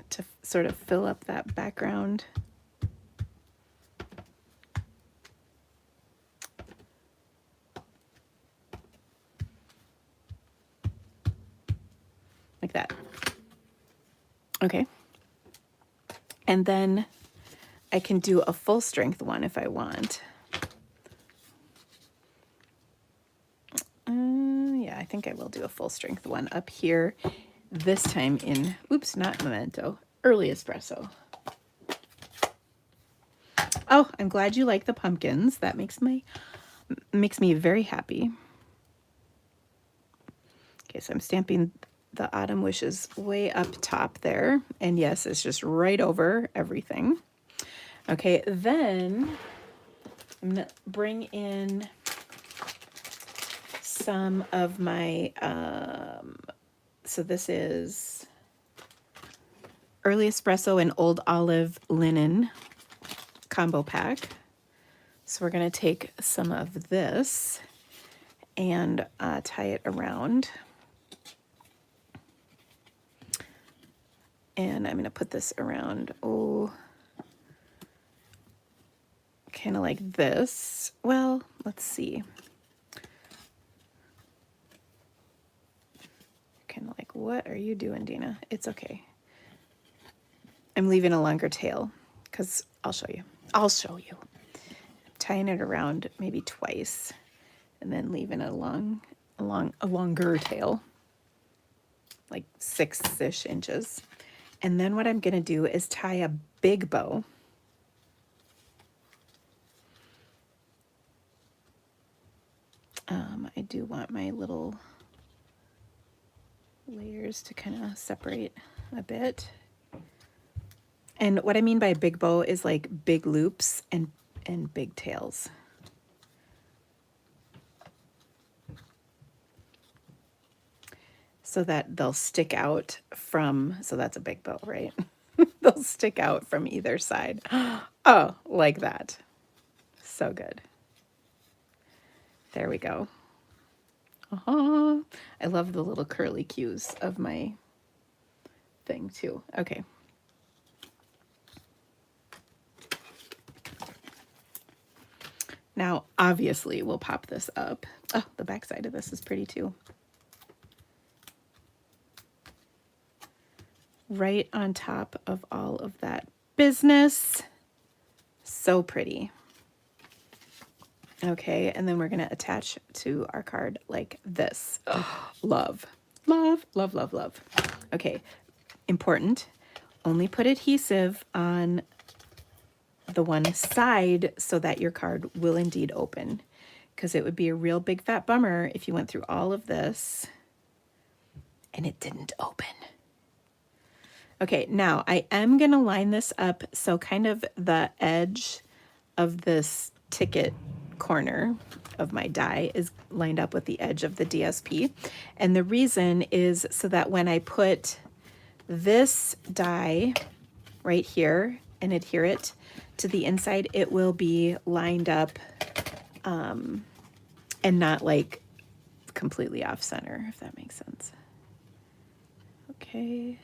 To sort of fill up that background. Like that. Okay. And then I can do a full strength one if I want. Yeah, I think I will do a full strength one up here, this time in, oops, not Memento, Early Espresso. Oh, I'm glad you like the pumpkins. That makes me very happy. Okay, so I'm stamping the Autumn Wishes way up top there. And yes, it's just right over everything. Okay, then I'm going to bring in some of my, so this is Early Espresso and Old Olive Linen combo pack. So we're going to take some of this and tie it around. And I'm going to put this around, kind of like this. Well, let's see. Kind of like, what are you doing, Dina? It's okay. I'm leaving a longer tail because I'll show you. Tying it around maybe twice and then leaving a longer tail, like 6-ish inches. And then what I'm going to do is tie a big bow. I do want my little layers to kind of separate a bit. And what I mean by a big bow is like big loops and big tails. So that they'll stick out from, so that's a big bow, right? They'll stick out from either side. Oh, like that. So good. There we go. I love the little curly cues of my thing too. Okay. Now, obviously, we'll pop this up. Oh, the back side of this is pretty too. Right on top of all of that business. So pretty. Okay, and then we're going to attach to our card like this. Oh, love, love, love, love, love. Okay, important. Only put adhesive on the one side so that your card will indeed open, because it would be a real big fat bummer if you went through all of this and it didn't open. Okay, now I am going to line this up so kind of the edge of this ticket corner of my die is lined up with the edge of the DSP. And the reason is so that when I put this die right here and adhere it to the inside, it will be lined up and not like completely off center, if that makes sense. Okay.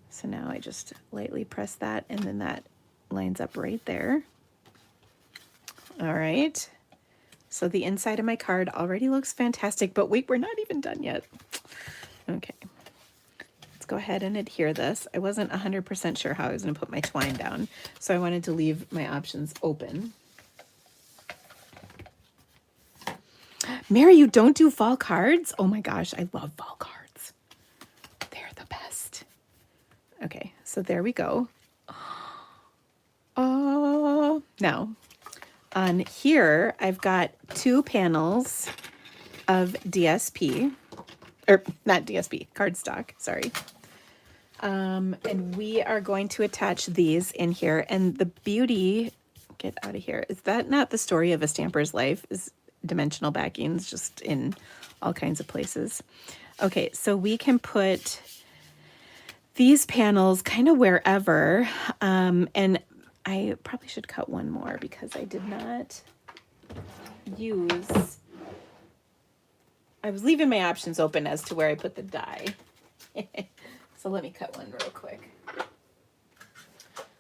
So now I just lightly press that, and then that lines up right there. All right. So the inside of my card already looks fantastic, but wait, we're not even done yet. Okay. Let's go ahead and adhere this. I wasn't 100% sure how I was going to put my twine down, so I wanted to leave my options open. Mary, you don't do fall cards? Oh my gosh, I love fall cards. They're the best. Okay, so there we go. Oh, now on here, I've got 2 panels of DSP, or not DSP, cardstock, sorry. And we are going to attach these in here. And the beauty, get out of here, is that not the story of a stamper's life, is dimensional backings just in all kinds of places. Okay, so we can put these panels kind of wherever, and I probably should cut one more because I did not use, I was leaving my options open as to where I put the die. So let me cut one real quick.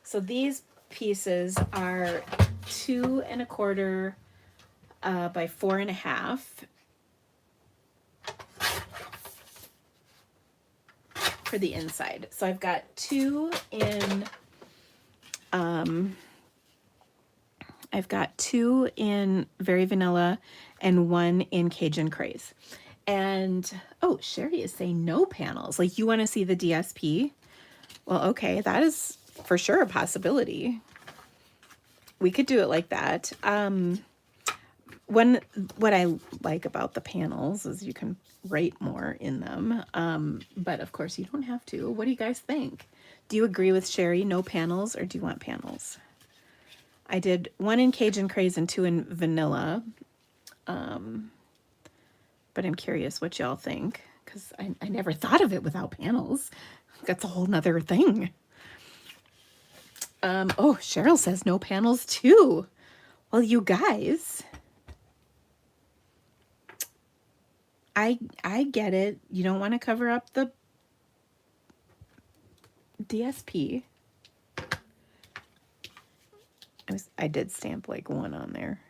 So these pieces are 2 1/4 by 4 1/2. For the inside. So I've got 2 in I've got 2 in Very Vanilla and 1 in Cajun Craze. And oh, Sherry is saying no panels. Like, you want to see the DSP? Well, okay, that is for sure a possibility. We could do it like that. What I like about the panels is you can write more in them. But of course you don't have to. What do you guys think? Do you agree with Sherry, no panels, or do you want panels? I did 1 in Cajun Craze and 2 in Vanilla. But I'm curious what y'all think, because I never thought of it without panels. That's a whole nother thing. Oh, Cheryl says no panels too. Well, you guys, I get it. You don't want to cover up the DSP. I did stamp like 1 on there.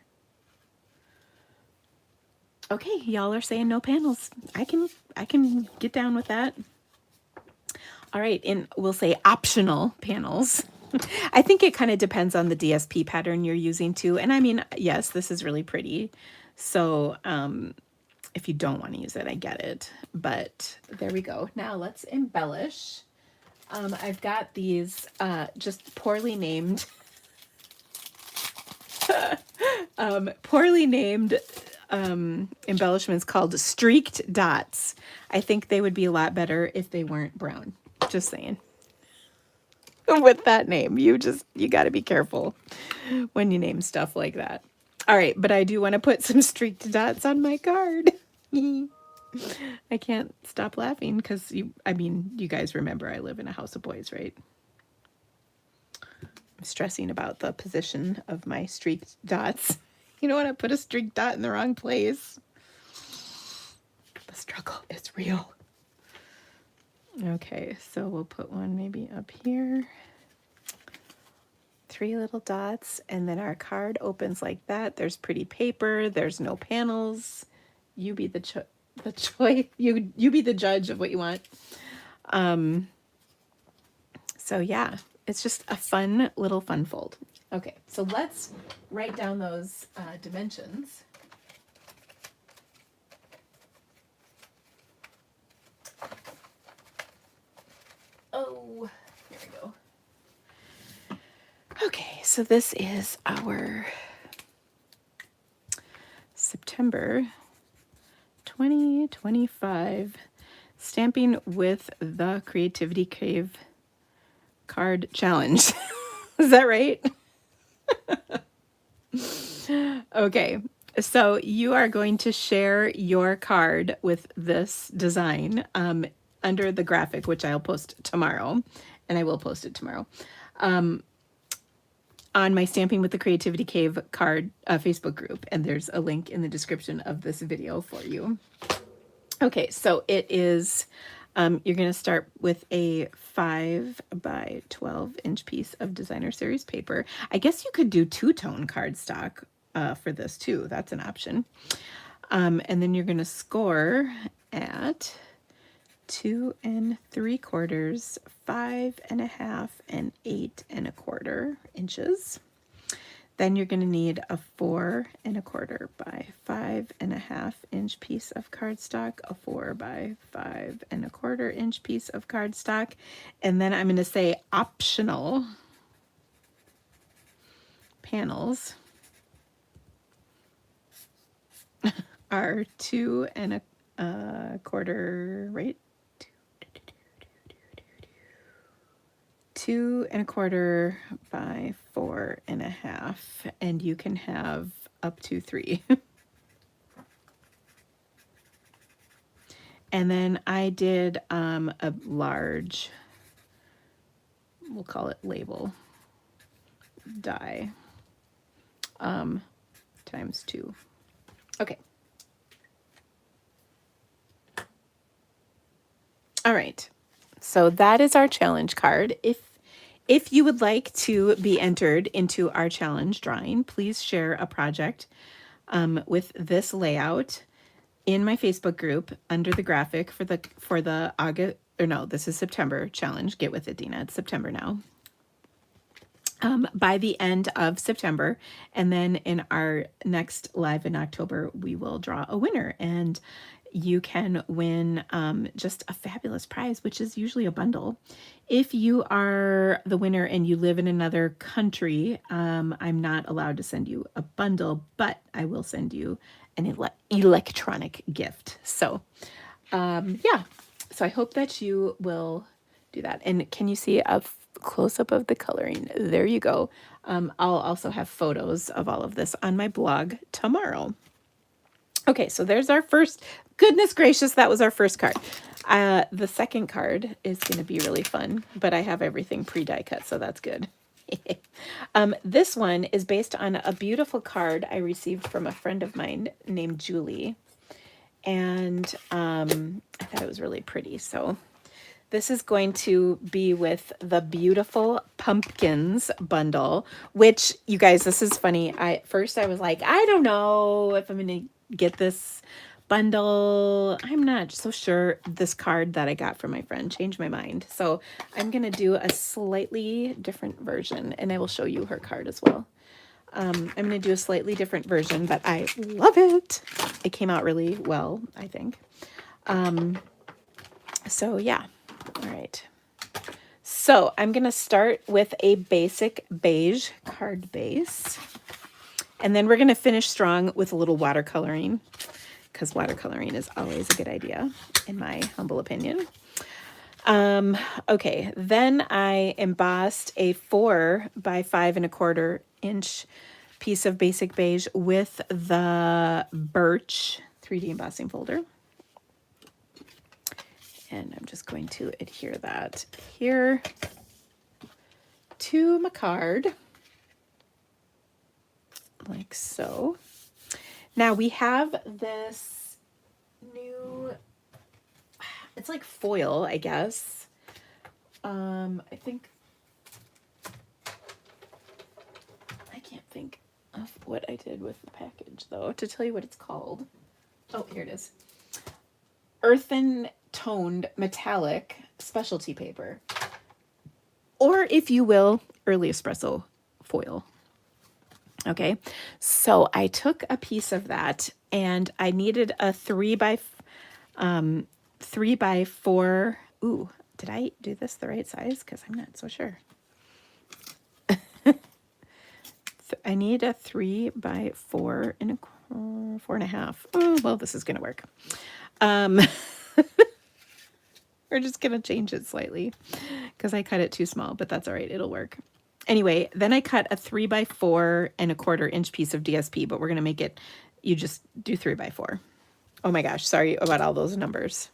Okay, y'all are saying no panels. I can get down with that. All right, and we'll say optional panels. I think it kind of depends on the DSP pattern you're using too. And I mean, yes, this is really pretty. So If you don't want to use it, I get it. But there we go. Now let's embellish. I've got these just poorly named embellishments called streaked dots. I think they would be a lot better if they weren't brown. Just saying. With that name, you got to be careful when you name stuff like that. All right, but I do want to put some streaked dots on my card. I can't stop laughing because you guys remember I live in a house of boys, right? I'm stressing about the position of my streaked dots. You know what? I put a streaked dot in the wrong place. The struggle is real. Okay, so we'll put one maybe up here. 3 little dots, and then our card opens like that. There's pretty paper. There's no panels. You be the choice. You be the judge of what you want. So yeah, it's just a fun little fun fold. Okay, so let's write down those dimensions. Oh, here we go. Okay, so this is our September 2025 Stamping with the Creativity Cave card challenge. Is that right? Okay, so you are going to share your card with this design under the graphic, which I'll post tomorrow, and I will post it tomorrow, on my Stamping with the Creativity Cave card Facebook group, and there's a link in the description of this video for you. Okay, so it is, you're going to start with a 5 by 12 inch piece of designer series paper. I guess you could do two-tone cardstock for this too. That's an option. And then you're going to score at 2 3/4, 5 1/2, and 8 1/4 inches. Then you're going to need a 4 1/4 by 5 1/2 inch piece of cardstock, a 4 by 5 1/4 inch piece of cardstock, and then I'm going to say optional panels are 2 1/4, right? 2 1/4 by 4 1/2, and you can have up to 3. And then I did a large, we'll call it label die, times 2. Okay. All right. So that is our challenge card. If you would like to be entered into our challenge drawing, please share a project with this layout in my Facebook group under the graphic for the August, or no, this is September challenge. Get with it, Dina. It's September now. By the end of September, and then in our next live in October, we will draw a winner, and you can win just a fabulous prize, which is usually a bundle. If you are the winner and you live in another country, I'm not allowed to send you a bundle, but I will send you an electronic gift. So yeah, so I hope that you will do that. And can you see a close-up of the coloring? There you go. I'll also have photos of all of this on my blog tomorrow. Okay, so there's our first. Goodness gracious, that was our first card. The second card is going to be really fun, but I have everything pre-die cut, so that's good. This one is based on a beautiful card I received from a friend of mine named Julie, and I thought it was really pretty. So this is going to be with the Beautiful Pumpkins bundle, which, you guys, this is funny. First I was like, I don't know if I'm going to get this bundle. I'm not so sure. This card that I got from my friend changed my mind. So I'm going to do a slightly different version, and I will show you her card as well. I'm going to do a slightly different version, but I love it. it came out really well, I think. So yeah, all right. So I'm going to start with a basic beige card base. And then we're going to finish strong with a little watercoloring, because watercoloring is always a good idea, in my humble opinion. Okay, then I embossed a 4 by 5 1/4 inch piece of basic beige with the Birch 3D embossing folder. And I'm just going to adhere that here to my card, like so. Now we have this new, it's like foil, I guess. I think, I can't think of what I did with the package though, to tell you what it's called. Oh, here it is. Earthen toned metallic specialty paper. Or if you will, early espresso foil. Okay, so I took a piece of that and I needed a 3 by 4. Ooh, did I do this the right size? Because I'm not so sure. I need a 3 by 4 and 4.5. Oh, well, this is going to work. We're just going to change it slightly because I cut it too small, but that's all right. It'll work. Anyway, then I cut a 3 by 4 1/4 inch piece of DSP, but we're going to make it, you just do 3 by 4. Oh my gosh, sorry about all those numbers.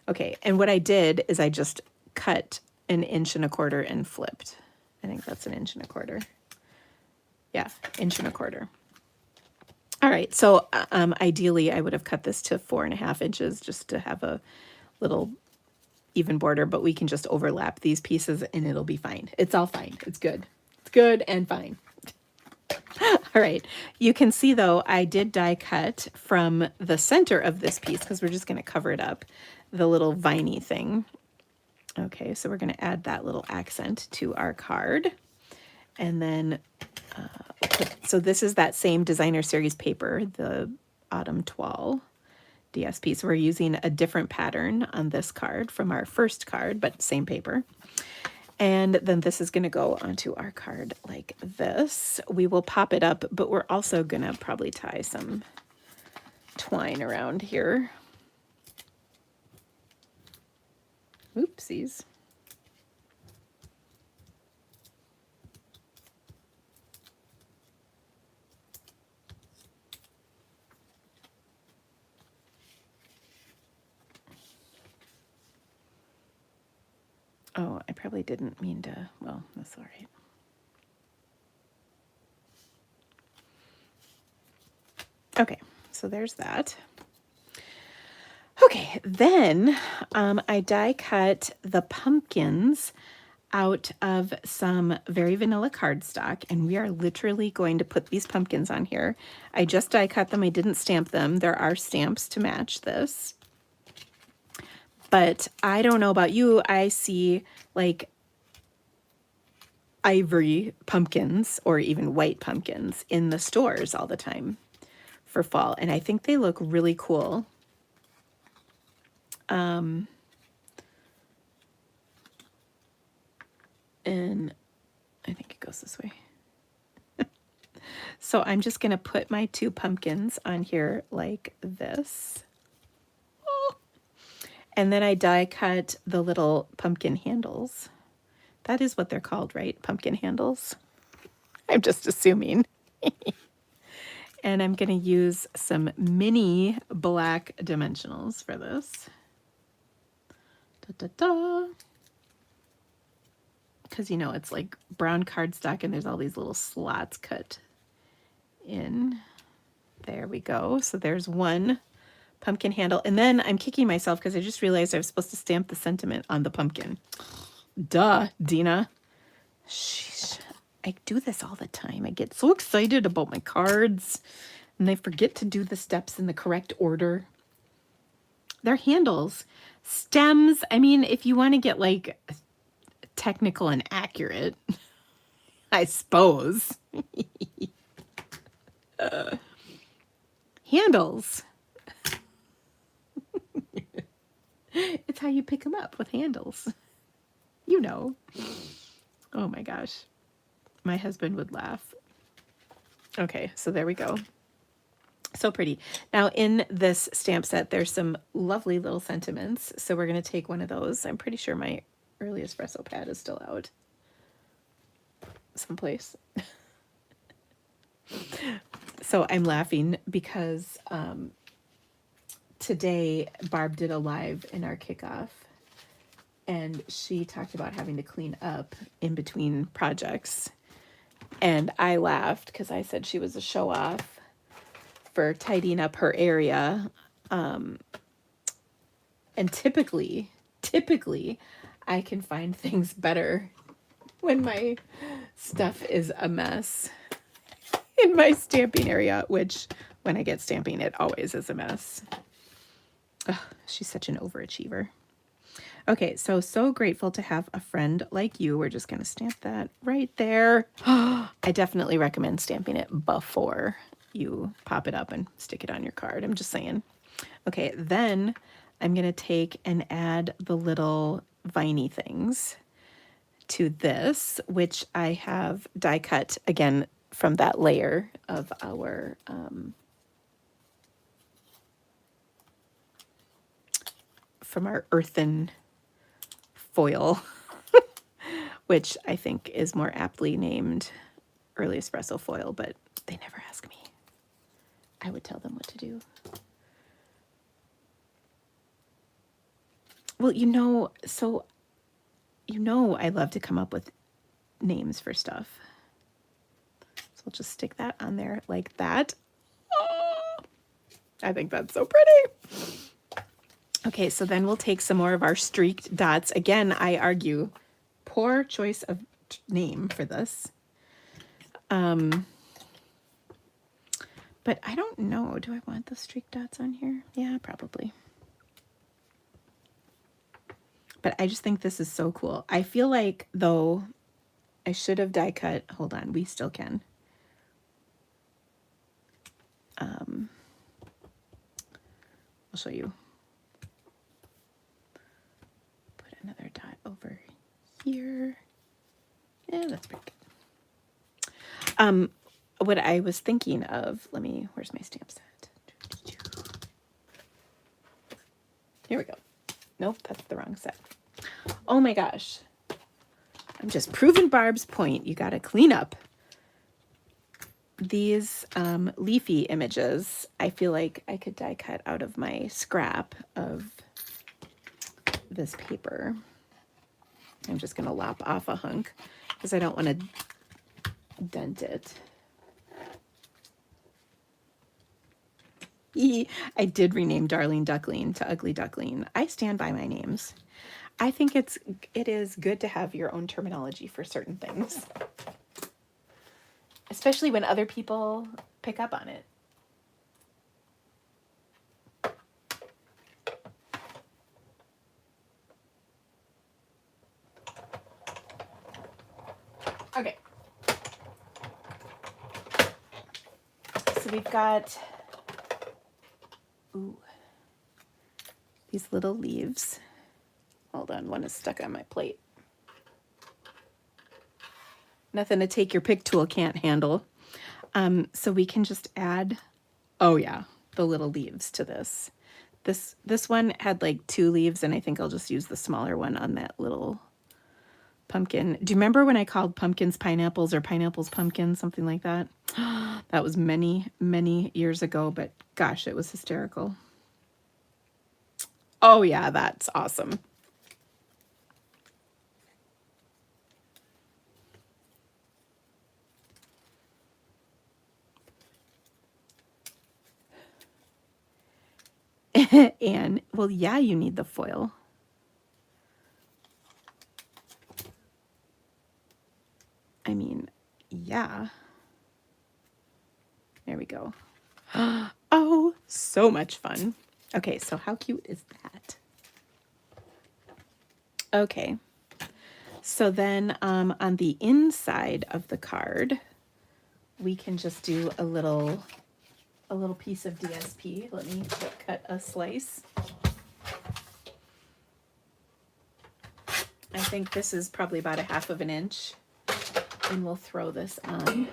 Okay, and what I did is I just cut 1 1/4 and flipped. I think that's 1 1/4. Yeah, 1 1/4. All right, so ideally I would have cut this to 4.5 inches just to have a little even border, but we can just overlap these pieces and it'll be fine. It's all fine. It's good. It's good and fine. All right. You can see though, I did die cut from the center of this piece because we're just going to cover it up, the little viney thing. Okay, so we're going to add that little accent to our card. And then, so this is that same designer series paper, the Autumn Toile DSP. So we're using a different pattern on this card from our first card, but same paper. And then this is going to go onto our card like this. We will pop it up, but we're also going to probably tie some twine around here. Oopsies. Oh, I probably didn't mean to, well, that's all right. Okay, so there's that. Okay, then I die cut the pumpkins out of some very vanilla cardstock, and we are literally going to put these pumpkins on here. I just die cut them. I didn't stamp them. There are stamps to match this. But I don't know about you. I see like ivory pumpkins or even white pumpkins in the stores all the time for fall. And I think they look really cool. And I think it goes this way. So I'm just going to put my 2 pumpkins on here like this. And then I die cut the little pumpkin handles. That is what they're called, right? Pumpkin handles. I'm just assuming. And I'm going to use some mini black dimensionals for this. Because, you know, it's like brown cardstock and there's all these little slots cut in. There we go. So there's one pumpkin handle. And then I'm kicking myself because I just realized I was supposed to stamp the sentiment on the pumpkin. Duh, Dina. Sheesh. I do this all the time. I get so excited about my cards and I forget to do the steps in the correct order. They're handles. Stems, I mean, if you want to get like technical and accurate, I suppose. Handles. It's how you pick them up, with handles. You know. Oh my gosh. My husband would laugh. Okay, so there we go. So pretty. Now in this stamp set, there's some lovely little sentiments. So we're going to take one of those. I'm pretty sure my early espresso pad is still out someplace. So I'm laughing because today Barb did a live in our kickoff, and she talked about having to clean up in between projects. And I laughed because I said she was a show off for tidying up her area. And typically, I can find things better when my stuff is a mess in my stamping area, which when I get stamping, it always is a mess. Ugh, she's such an overachiever. Okay, so grateful to have a friend like you. We're just going to stamp that right there. I definitely recommend stamping it before you pop it up and stick it on your card. I'm just saying. Okay, then I'm going to take and add the little viney things to this, which I have die cut again from that layer of our from our earthen foil, which I think is more aptly named early espresso foil, but they never ask me. I would tell them what to do. Well, I love to come up with names for stuff. So I'll just stick that on there like that. Oh, I think that's so pretty. Okay, so then we'll take some more of our streaked dots. Again, I argue poor choice of name for this. But I don't know. Do I want the streaked dots on here? Yeah, probably. But I just think this is so cool. I feel like, though, I should have die cut. Hold on, we still can. I'll show you. Put another dot over here. Yeah, that's pretty good. What I was thinking of, where's my stamp set? Here we go. Nope, that's the wrong set. Oh my gosh. I'm just proving Barb's point. You got to clean up. These leafy images, I feel like I could die cut out of my scrap of this paper. I'm just going to lop off a hunk because I don't want to dent it. I did rename Darling Duckling to Ugly Duckling. I stand by my names. I think it is good to have your own terminology for certain things, especially when other people pick up on it. Okay. So we've got these little leaves. Hold on, one is stuck on my plate. Nothing a take your pick tool can't handle. So we can just add, oh yeah, the little leaves to this. This one had like 2 leaves, and I think I'll just use the smaller one on that little pumpkin. Do you remember when I called pumpkins pineapples or pineapples pumpkins, something like that? That was many, many years ago, but gosh, it was hysterical. Oh yeah, that's awesome. And, well, yeah, you need the foil. I mean, yeah. There we go. Oh, so much fun. Okay, so how cute is that? Okay. So then on the inside of the card, we can just do a little a little piece of DSP. Let me cut a slice. I think this is probably about 1/2 inch, and we'll throw this on.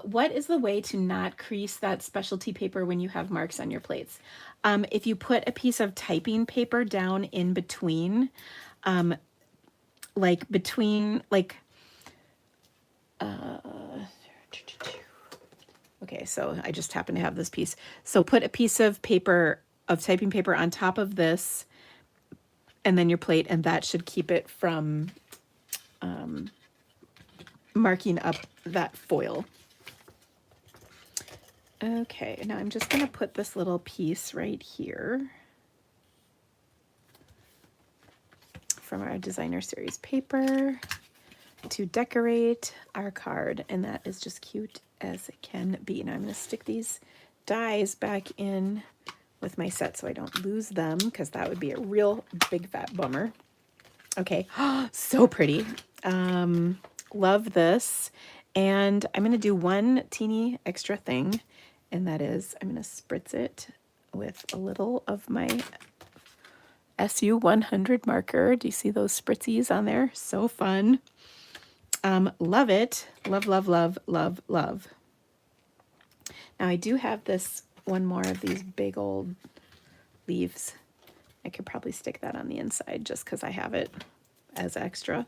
What is the way to not crease that specialty paper when you have marks on your plates? If you put a piece of typing paper down in between, like between, like, okay, so I just happen to have this piece. So put a piece of paper, of typing paper, on top of this, and then your plate, and that should keep it from marking up that foil. Okay, now I'm just gonna put this little piece right here from our designer series paper to decorate our card, and that is just cute as it can be. Now I'm gonna stick these dies back in with my set so I don't lose them, because that would be a real big fat bummer. Okay, so pretty. Love this. And I'm gonna do one teeny extra thing, and that is I'm gonna spritz it with a little of my SU 100 marker. Do you see those spritzies on there? So fun. Love it. Love, love, love, love, love. Now I do have this one more of these big old leaves. I could probably stick that on the inside just because I have it as extra.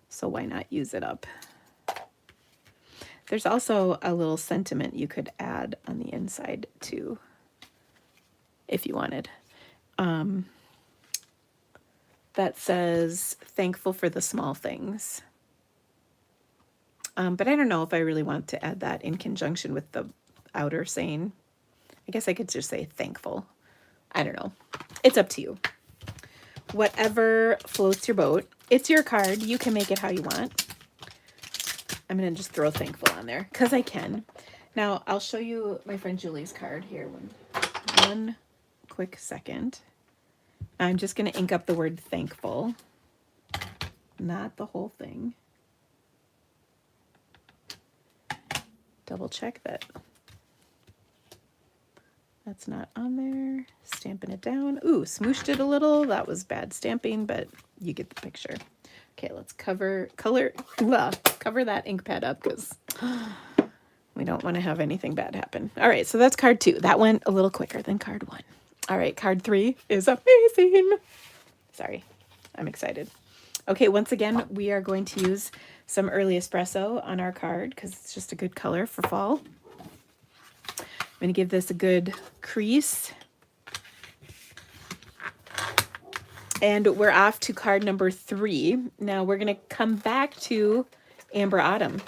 So why not use it up? There's also a little sentiment you could add on the inside too, if you wanted. That says, thankful for the small things. But I don't know if I really want to add that in conjunction with the outer saying. I guess I could just say thankful. I don't know. It's up to you. Whatever floats your boat. It's your card. You can make it how you want. I'm going to just throw thankful on there because I can. Now, I'll show you my friend Julie's card here. One quick second. I'm just going to ink up the word thankful, not the whole thing. Double check that that's not on there. Stamping it down. Ooh, smooshed it a little. That was bad stamping, but you get the picture. Okay, let's cover that ink pad up because we don't want to have anything bad happen. All right, so that's card 2. That went a little quicker than card 1. All right, card 3 is amazing. Sorry, I'm excited. Okay, once again, we are going to use some early espresso on our card because it's just a good color for fall. I'm going to give this a good crease. And we're off to card number 3. Now we're going to come back to Amber Autumn.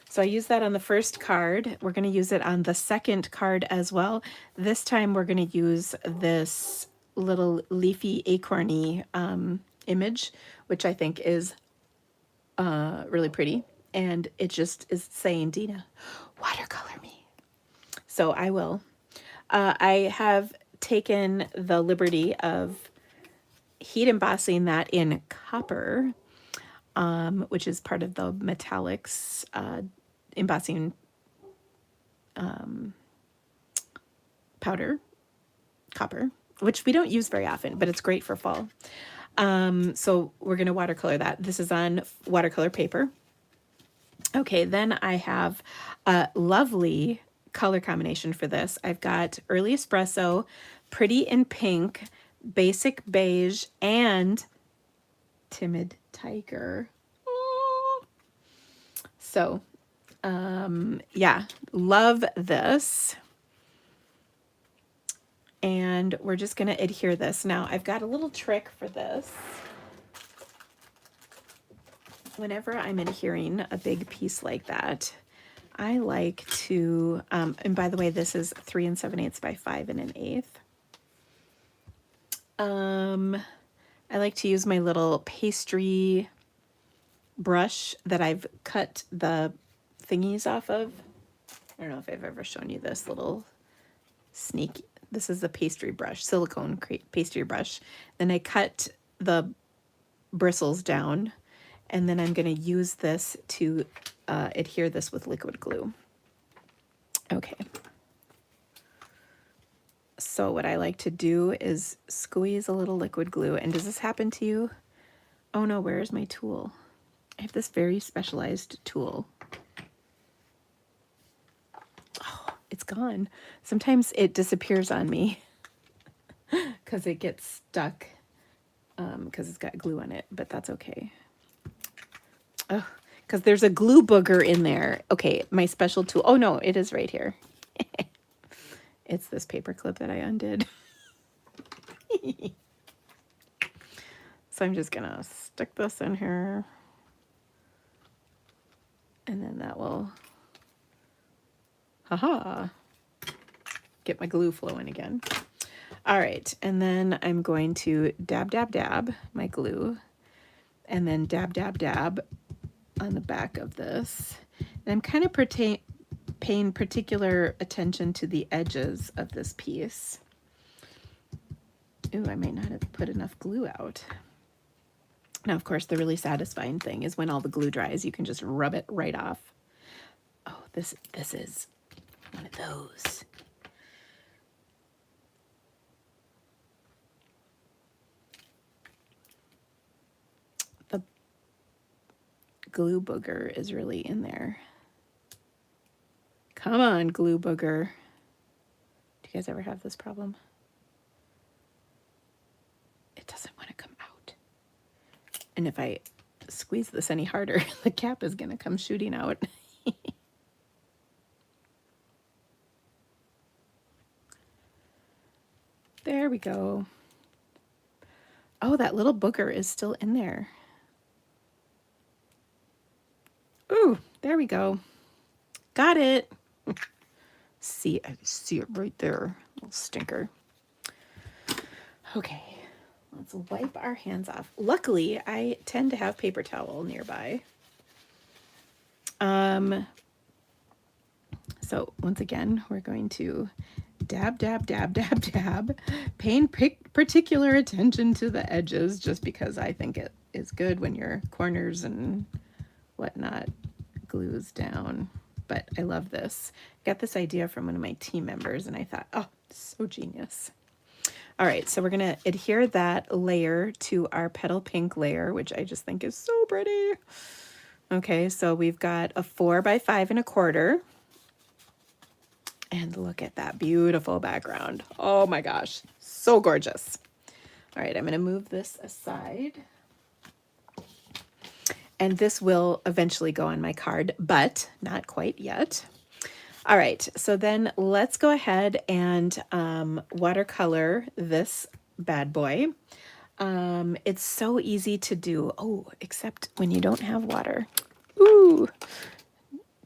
So I used that on the first card. We're going to use it on the second card as well. This time we're going to use this little leafy acorny image, which I think is really pretty. And it just is saying, Dina, watercolor me. So I will. I have taken the liberty of heat embossing that in copper, which is part of the metallics embossing powder, copper, which we don't use very often, but it's great for fall. So we're going to watercolor that. This is on watercolor paper. Okay, then I have a lovely color combination for this. I've got Early Espresso, Pretty in Pink, Basic Beige, and Timid Tiger. So, yeah, love this. And we're just going to adhere this. Now, I've got a little trick for this. Whenever I'm adhering a big piece like that, I like to, and by the way, this is 3 7/8 by 5 1/8. I like to use my little pastry brush that I've cut the thingies off of. I don't know if I've ever shown you this little sneak. This is the pastry brush, silicone pastry brush. Then I cut the bristles down, and then I'm going to use this to adhere this with liquid glue. Okay. So what I like to do is squeeze a little liquid glue. And does this happen to you? Oh no, where's my tool? I have this very specialized tool. Oh, it's gone. Sometimes it disappears on me because it gets stuck because it's got glue on it, but that's okay. Oh, because there's a glue booger in there. Okay, my special tool. Oh no, it is right here. It's this paper clip that I undid. So I'm just gonna stick this in here. And then that will, haha, get my glue flowing again. All right, and then I'm going to dab, dab, dab my glue, and then dab, dab, dab on the back of this. And I'm kind of paying particular attention to the edges of this piece. Ooh, I might not have put enough glue out. Now, of course, the really satisfying thing is when all the glue dries, you can just rub it right off. Oh, this is one of those. The glue booger is really in there. Come on, glue booger. Do you guys ever have this problem? It doesn't want to come out. And if I squeeze this any harder, the cap is going to come shooting out. There we go. Oh, that little booger is still in there. Ooh, there we go. Got it. See, I see it right there. Little stinker. Okay, let's wipe our hands off. Luckily, I tend to have paper towel nearby. So once again, we're going to dab, dab, dab, dab, dab, paying particular attention to the edges just because I think it is good when your corners and whatnot glues down. But I love this. Got this idea from one of my team members and I thought, oh, so genius. All right, so we're gonna adhere that layer to our petal pink layer, which I just think is so pretty. Okay, so we've got a 4 by 5 1/4. And look at that beautiful background. Oh my gosh, so gorgeous. All right, I'm gonna move this aside. And this will eventually go on my card, but not quite yet. All right, so then let's go ahead and watercolor this bad boy. It's so easy to do. Oh, except when you don't have water. Ooh.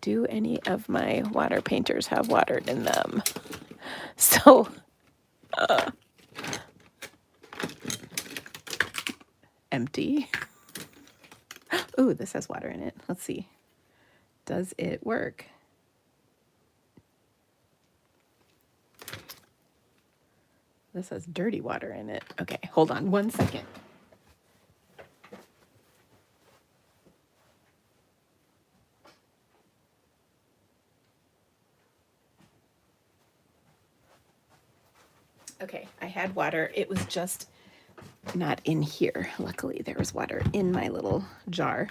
Do any of my water painters have water in them? So, empty. Ooh, this has water in it. Let's see. Does it work? This has dirty water in it. Okay, hold on 1 second. Okay, I had water. It was just not in here. Luckily, there was water in my little jar.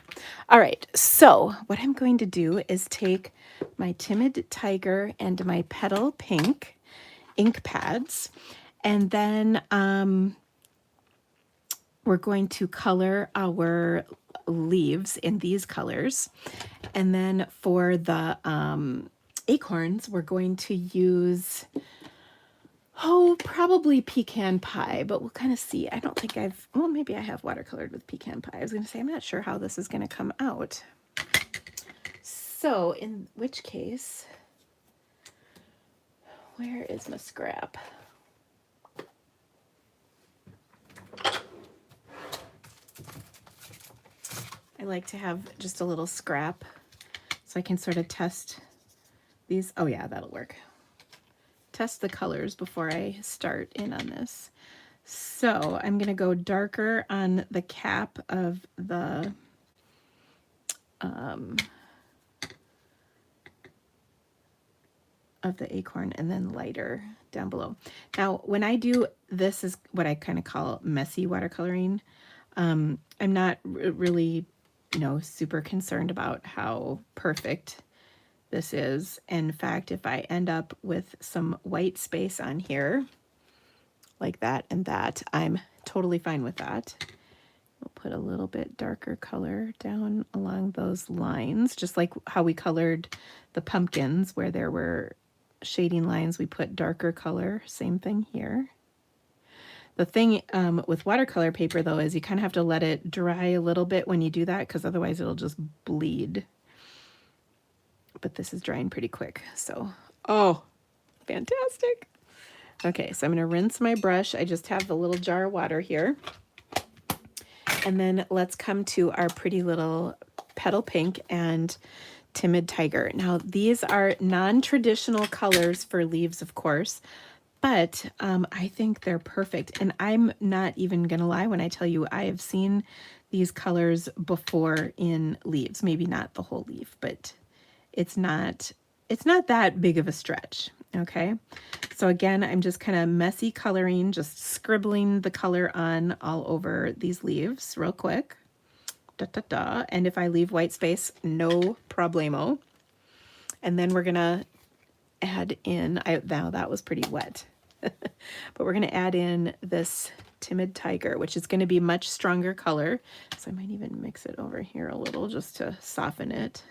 All right, so what I'm going to do is take my Timid Tiger and my Petal Pink ink pads, and then we're going to color our leaves in these colors. And then for the acorns, we're going to use, oh, probably pecan pie, but we'll kind of see. I don't think well, maybe I have watercolored with pecan pie. I was going to say, I'm not sure how this is going to come out. So in which case, where is my scrap? I like to have just a little scrap so I can sort of test these. Oh yeah, that'll work. Test the colors before I start in on this. So I'm going to go darker on the cap of the of the acorn and then lighter down below. Now, when I do, this is what I kind of call messy watercoloring. I'm not really, you know, super concerned about how perfect this is. In fact, if I end up with some white space on here, like that and that, I'm totally fine with that. We'll put a little bit darker color down along those lines, just like how we colored the pumpkins where there were shading lines, we put darker color, same thing here. The thing with watercolor paper though is you kind of have to let it dry a little bit when you do that, because otherwise it'll just bleed. But this is drying pretty quick, so oh, fantastic. Okay, so I'm going to rinse my brush. I just have the little jar of water here. And then let's come to our pretty little petal pink and timid tiger. Now, these are non-traditional colors for leaves, of course, but I think they're perfect. And I'm not even going to lie when I tell you I have seen these colors before in leaves. Maybe not the whole leaf, but it's not that big of a stretch. Okay, so again, I'm just kind of messy coloring, just scribbling the color on all over these leaves real quick. Da, da, da. And if I leave white space, no problemo. And then we're gonna add in, now that was pretty wet, but we're gonna add in this timid tiger, which is gonna be much stronger color. So I might even mix it over here a little just to soften it.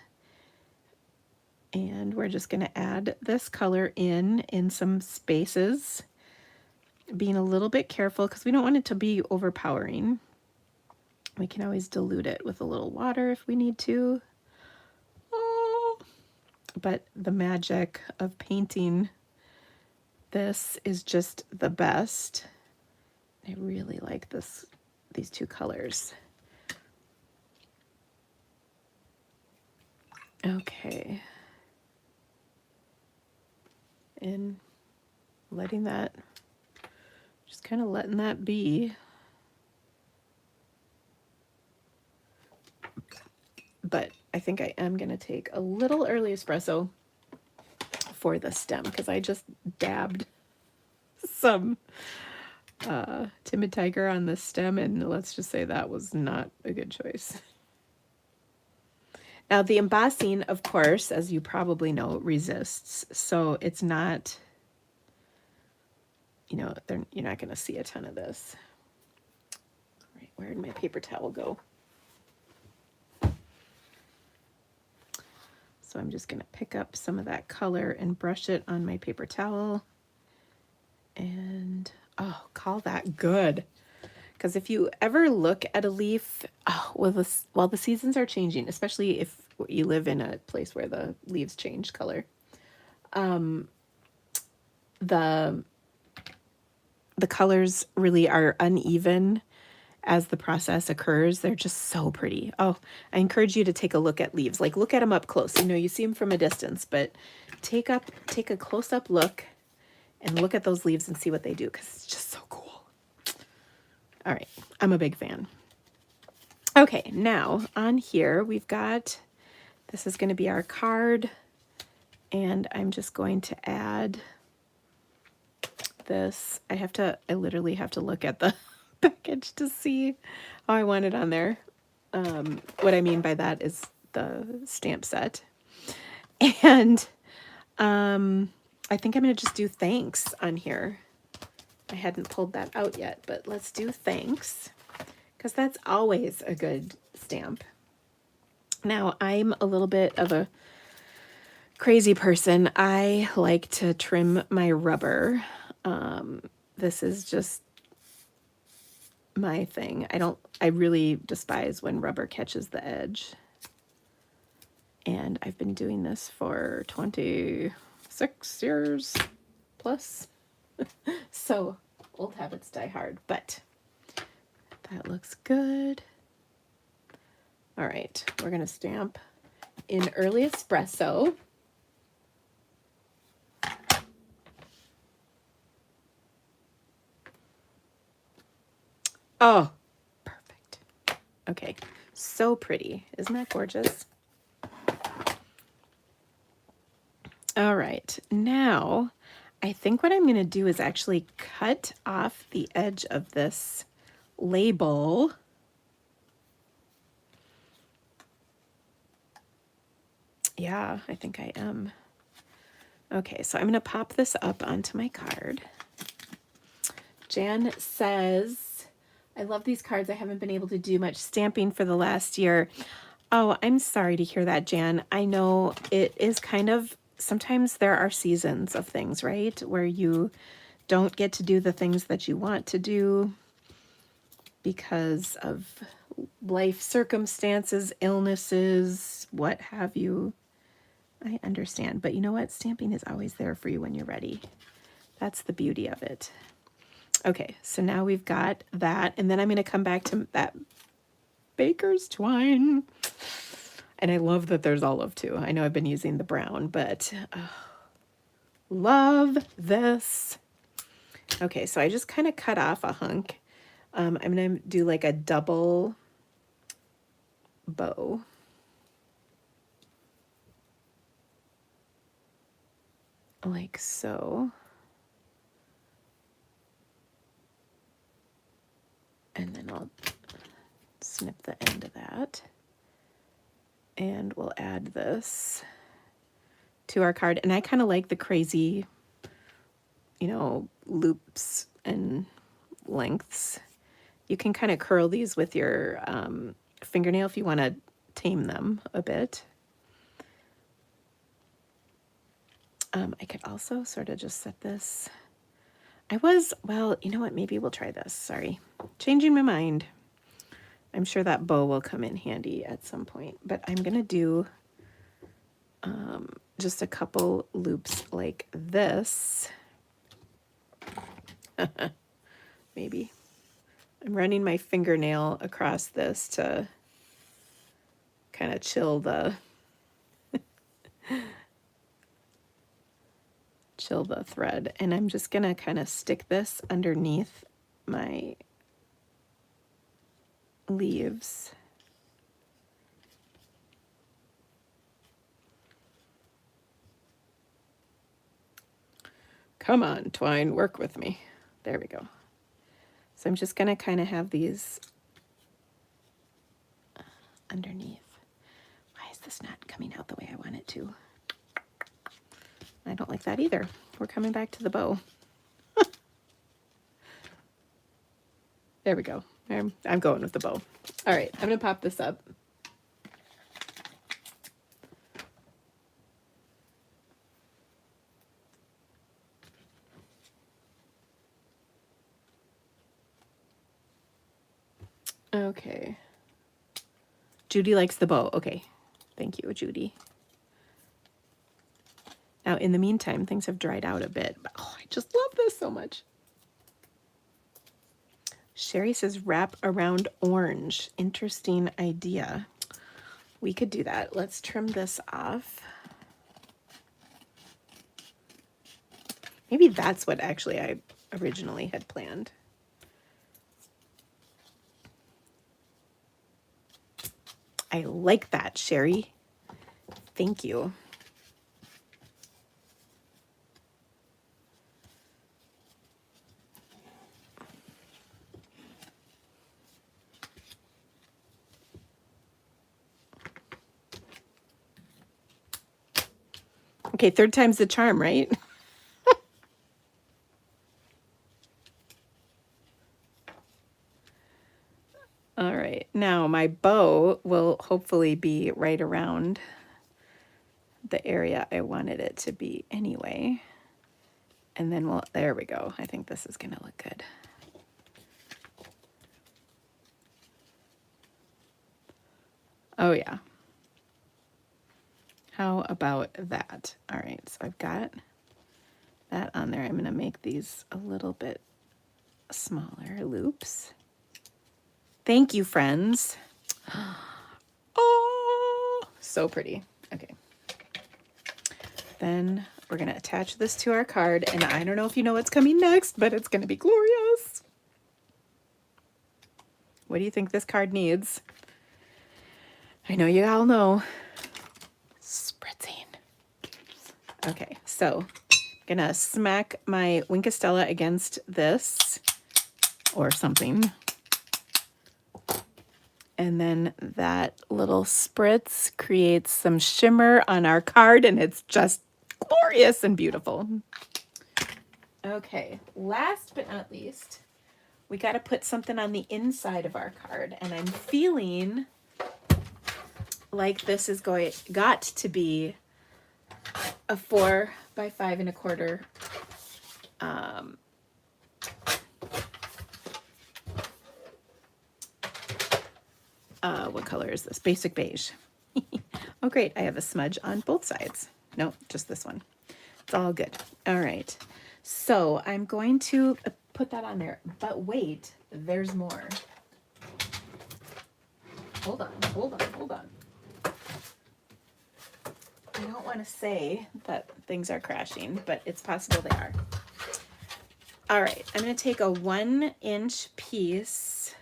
And we're just going to add this color in some spaces, being a little bit careful because we don't want it to be overpowering. We can always dilute it with a little water if we need to. Oh, but the magic of painting this is just the best. I really like these two colors. Okay. And letting that, just kind of letting that be. But I think I am going to take a little early espresso for the stem because I just dabbed some timid tiger on the stem, and let's just say that was not a good choice. Now, the embossing, of course, as you probably know, resists. So it's not, you know, you're not going to see a ton of this. All right, where did my paper towel go? So I'm just going to pick up some of that color and brush it on my paper towel. And, oh, call that good. Because if you ever look at a leaf, while the seasons are changing, especially if you live in a place where the leaves change color, the colors really are uneven as the process occurs. They're just so pretty. Oh, I encourage you to take a look at leaves. Like, look at them up close. You know, you see them from a distance, but take a close-up look and look at those leaves and see what they do, because it's just so cool. All right, I'm a big fan. Okay, now on here we've got, this is going to be our card, and I'm just going to add this. I literally have to look at the package to see how I want it on there. What I mean by that is the stamp set. And I think I'm going to just do thanks on here. I hadn't pulled that out yet, but let's do thanks, because that's always a good stamp. Now, I'm a little bit of a crazy person. I like to trim my rubber. This is just my thing. I really despise when rubber catches the edge. And I've been doing this for 26 years plus. So old habits die hard, but that looks good. All right, we're gonna stamp in early espresso. Oh, perfect. Okay, so pretty. Isn't that gorgeous? All right, now I think what I'm going to do is actually cut off the edge of this label. Yeah, I think I am. Okay, so I'm going to pop this up onto my card. Jan says, I love these cards. I haven't been able to do much stamping for the last year. Oh, I'm sorry to hear that, Jan. I know it is kind of, sometimes there are seasons of things, right? Where you don't get to do the things that you want to do because of life circumstances, illnesses, what have you. I understand, but you know what? Stamping is always there for you when you're ready. That's the beauty of it. Okay, so now we've got that, and then I'm going to come back to that baker's twine. And I love that there's olive too. I know I've been using the brown, but love this. Okay, so I just kind of cut off a hunk. I'm going to do like a double bow. Like so. And then I'll snip the end of that. And we'll add this to our card. And I kind of like the crazy, you know, loops and lengths. You can kind of curl these with your fingernail if you want to tame them a bit. I could also sort of just set this. Well, you know what? Maybe we'll try this. Sorry. Changing my mind. I'm sure that bow will come in handy at some point, but I'm going to do just a couple loops like this. Maybe. I'm running my fingernail across this to kind of chill the thread. And I'm just going to kind of stick this underneath my leaves. Come on, twine, work with me. There we go. So I'm just going to kind of have these underneath. Why is this not coming out the way I want it to? I don't like that either. We're coming back to the bow. There we go. I'm going with the bow. All right, I'm going to pop this up. Okay. Judy likes the bow. Okay. Thank you, Judy. Now, in the meantime, things have dried out a bit. But, oh, I just love this so much. Sherry says wrap around orange. Interesting idea. We could do that. Let's trim this off. Maybe that's what actually I originally had planned. I like that, Sherry. Thank you. Okay, third time's the charm, right? All right, now my bow will hopefully be right around the area I wanted it to be anyway. And then there we go. I think this is gonna look good. Oh yeah. How about that? All right, so I've got that on there. I'm going to make these a little bit smaller loops. Thank you, friends. Oh, so pretty. Okay. Then we're going to attach this to our card, and I don't know if you know what's coming next, but it's going to be glorious. What do you think this card needs? I know you all know. Spritzing. Okay, so I'm gonna smack my Wink of Stella against this or something. And then that little spritz creates some shimmer on our card, and it's just glorious and beautiful. Okay, last but not least, we got to put something on the inside of our card, and I'm feeling like this is got to be a 4 by 5 1/4 what color is this? Basic beige. Oh, great. I have a smudge on both sides. No, just this one. It's all good. All right. So I'm going to put that on there. But wait, there's more. Hold on, hold on, hold on. I don't want to say that things are crashing, but it's possible they are. All right. I'm going to take a 1-inch piece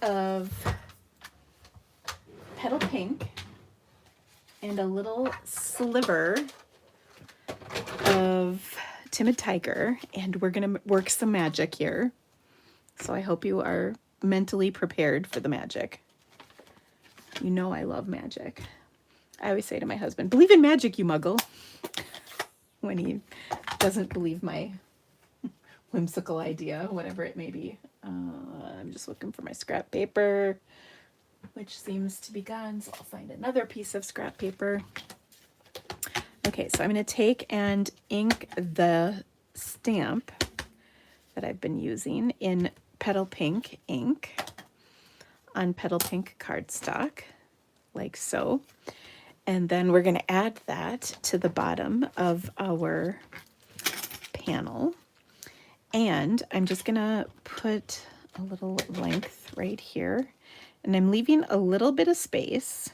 of petal pink and a little sliver of Timid Tiger, and we're gonna work some magic here. So I hope you are mentally prepared for the magic. You know I love magic. I always say to my husband, believe in magic, you muggle, when he doesn't believe my whimsical idea, whatever it may be. I'm just looking for my scrap paper, which seems to be gone, so I'll find another piece of scrap paper. Okay, so I'm going to take and ink the stamp that I've been using in Petal Pink ink on Petal Pink cardstock, like so. And then we're going to add that to the bottom of our panel. And I'm just going to put a little length right here. And I'm leaving a little bit of space.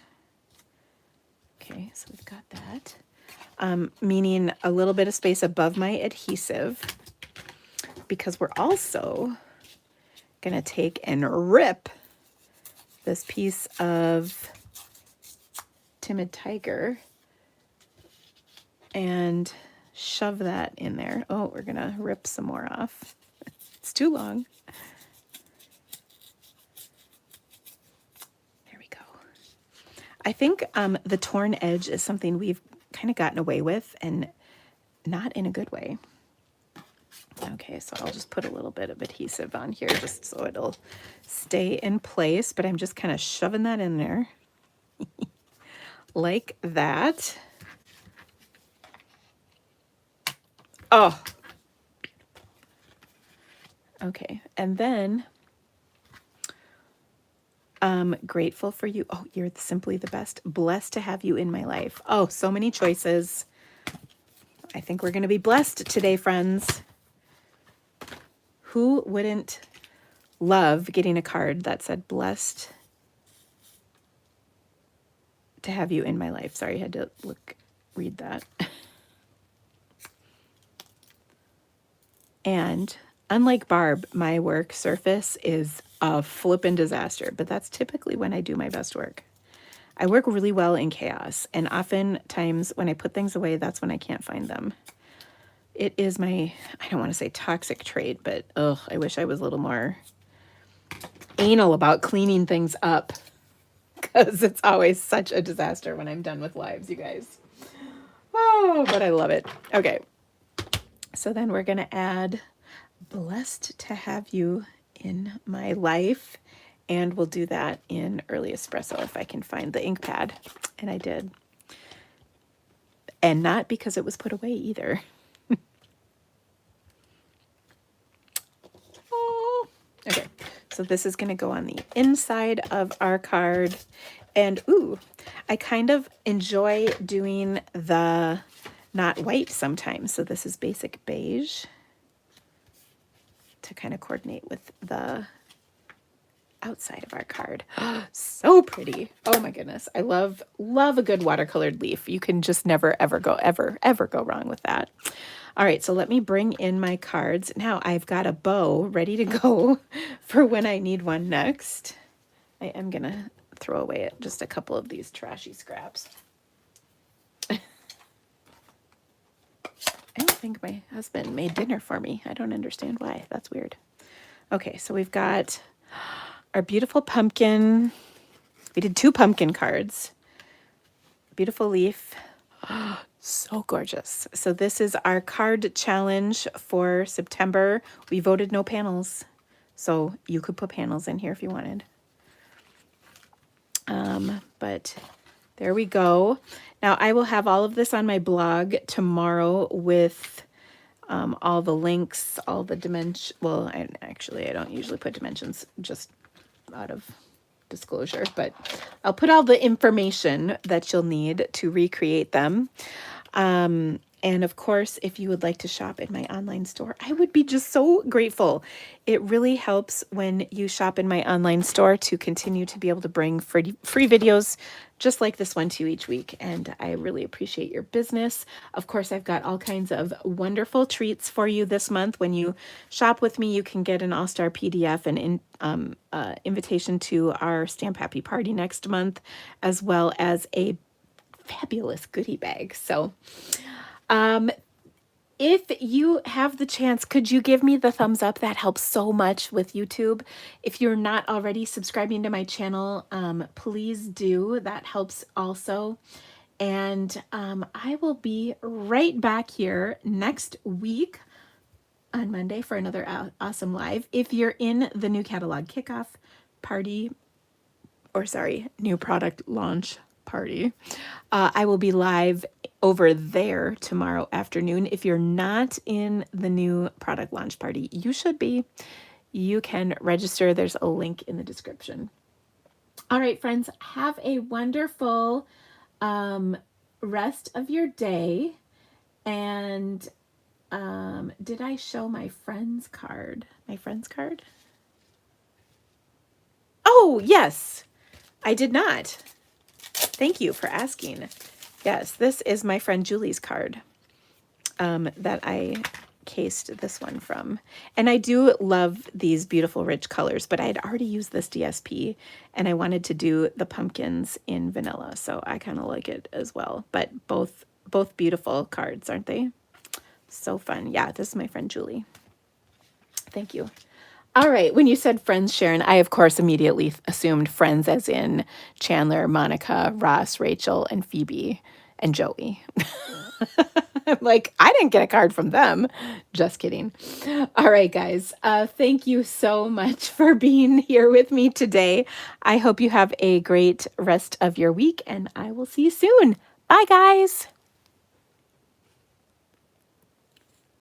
Okay, so we've got that. Meaning a little bit of space above my adhesive, because we're also going to take and rip this piece of Timid Tiger and shove that in there. Oh, we're going to rip some more off. It's too long. There we go. I think the torn edge is something we've kind of gotten away with, and not in a good way. Okay, so I'll just put a little bit of adhesive on here just so it'll stay in place, but I'm just kind of shoving that in there like that. Oh, okay. And then grateful for you. Oh, you're simply the best. Blessed to have you in my life. Oh, so many choices. I think we're going to be blessed today, friends. Who wouldn't love getting a card that said blessed to have you in my life? Sorry, I had to read that. And unlike Barb, my work surface is a flippin' disaster, but that's typically when I do my best work. I work really well in chaos, and oftentimes when I put things away, that's when I can't find them. It is my, I don't want to say toxic trait, but I wish I was a little more anal about cleaning things up, because it's always such a disaster when I'm done with lives, you guys. Oh, but I love it. Okay. So then we're going to add blessed to have you in my life, and we'll do that in Early Espresso if I can find the ink pad, and I did. And not because it was put away either. Oh, okay, so this is going to go on the inside of our card, and ooh, I kind of enjoy doing the not white sometimes, so this is basic beige to kind of coordinate with the outside of our card. So pretty. Oh my goodness. I love a good watercolored leaf. You can just never, ever go wrong with that. All right, so let me bring in my cards. Now I've got a bow ready to go for when I need one next. I am going to throw away just a couple of these trashy scraps. think my husband made dinner for me. I don't understand why. That's weird. Okay, so we've got our beautiful pumpkin. We did 2 pumpkin cards. Beautiful leaf. So gorgeous. So this is our card challenge for September. We voted no panels, so you could put panels in here if you wanted. But there we go. Now I will have all of this on my blog tomorrow with all the links, all the dimension. Well, I don't usually put dimensions just out of disclosure, but I'll put all the information that you'll need to recreate them. And of course, if you would like to shop in my online store, I would be just so grateful. It really helps when you shop in my online store to continue to be able to bring free videos just like this one to you each week. And I really appreciate your business. Of course, I've got all kinds of wonderful treats for you this month. When you shop with me, you can get an all-star PDF and invitation to our Stamp Happy Party next month, as well as a fabulous goodie bag. So if you have the chance, could you give me the thumbs up? That helps so much with YouTube. If you're not already subscribing to my channel, please do. That helps also. And I will be right back here next week on Monday for another awesome live. If you're in the new catalog kickoff party, or sorry, new product launch party, I will be live over there tomorrow afternoon. If you're not in the new product launch party, you should be. You can register. There's a link in the description. All right, friends, have a wonderful rest of your day. And did I show my friend's card? My friend's card? Oh, yes, I did not. Thank you for asking. Yes, this is my friend Julie's card that I cased this one from. And I do love these beautiful rich colors, but I had already used this DSP and I wanted to do the pumpkins in vanilla. So I kind of like it as well. But both beautiful cards, aren't they? So fun. Yeah, this is my friend Julie. Thank you. All right, when you said friends, Sharon, I, of course, immediately assumed friends as in Chandler, Monica, Ross, Rachel, and Phoebe, and Joey. I'm like, I didn't get a card from them. Just kidding. All right, guys, thank you so much for being here with me today. I hope you have a great rest of your week, and I will see you soon. Bye, guys.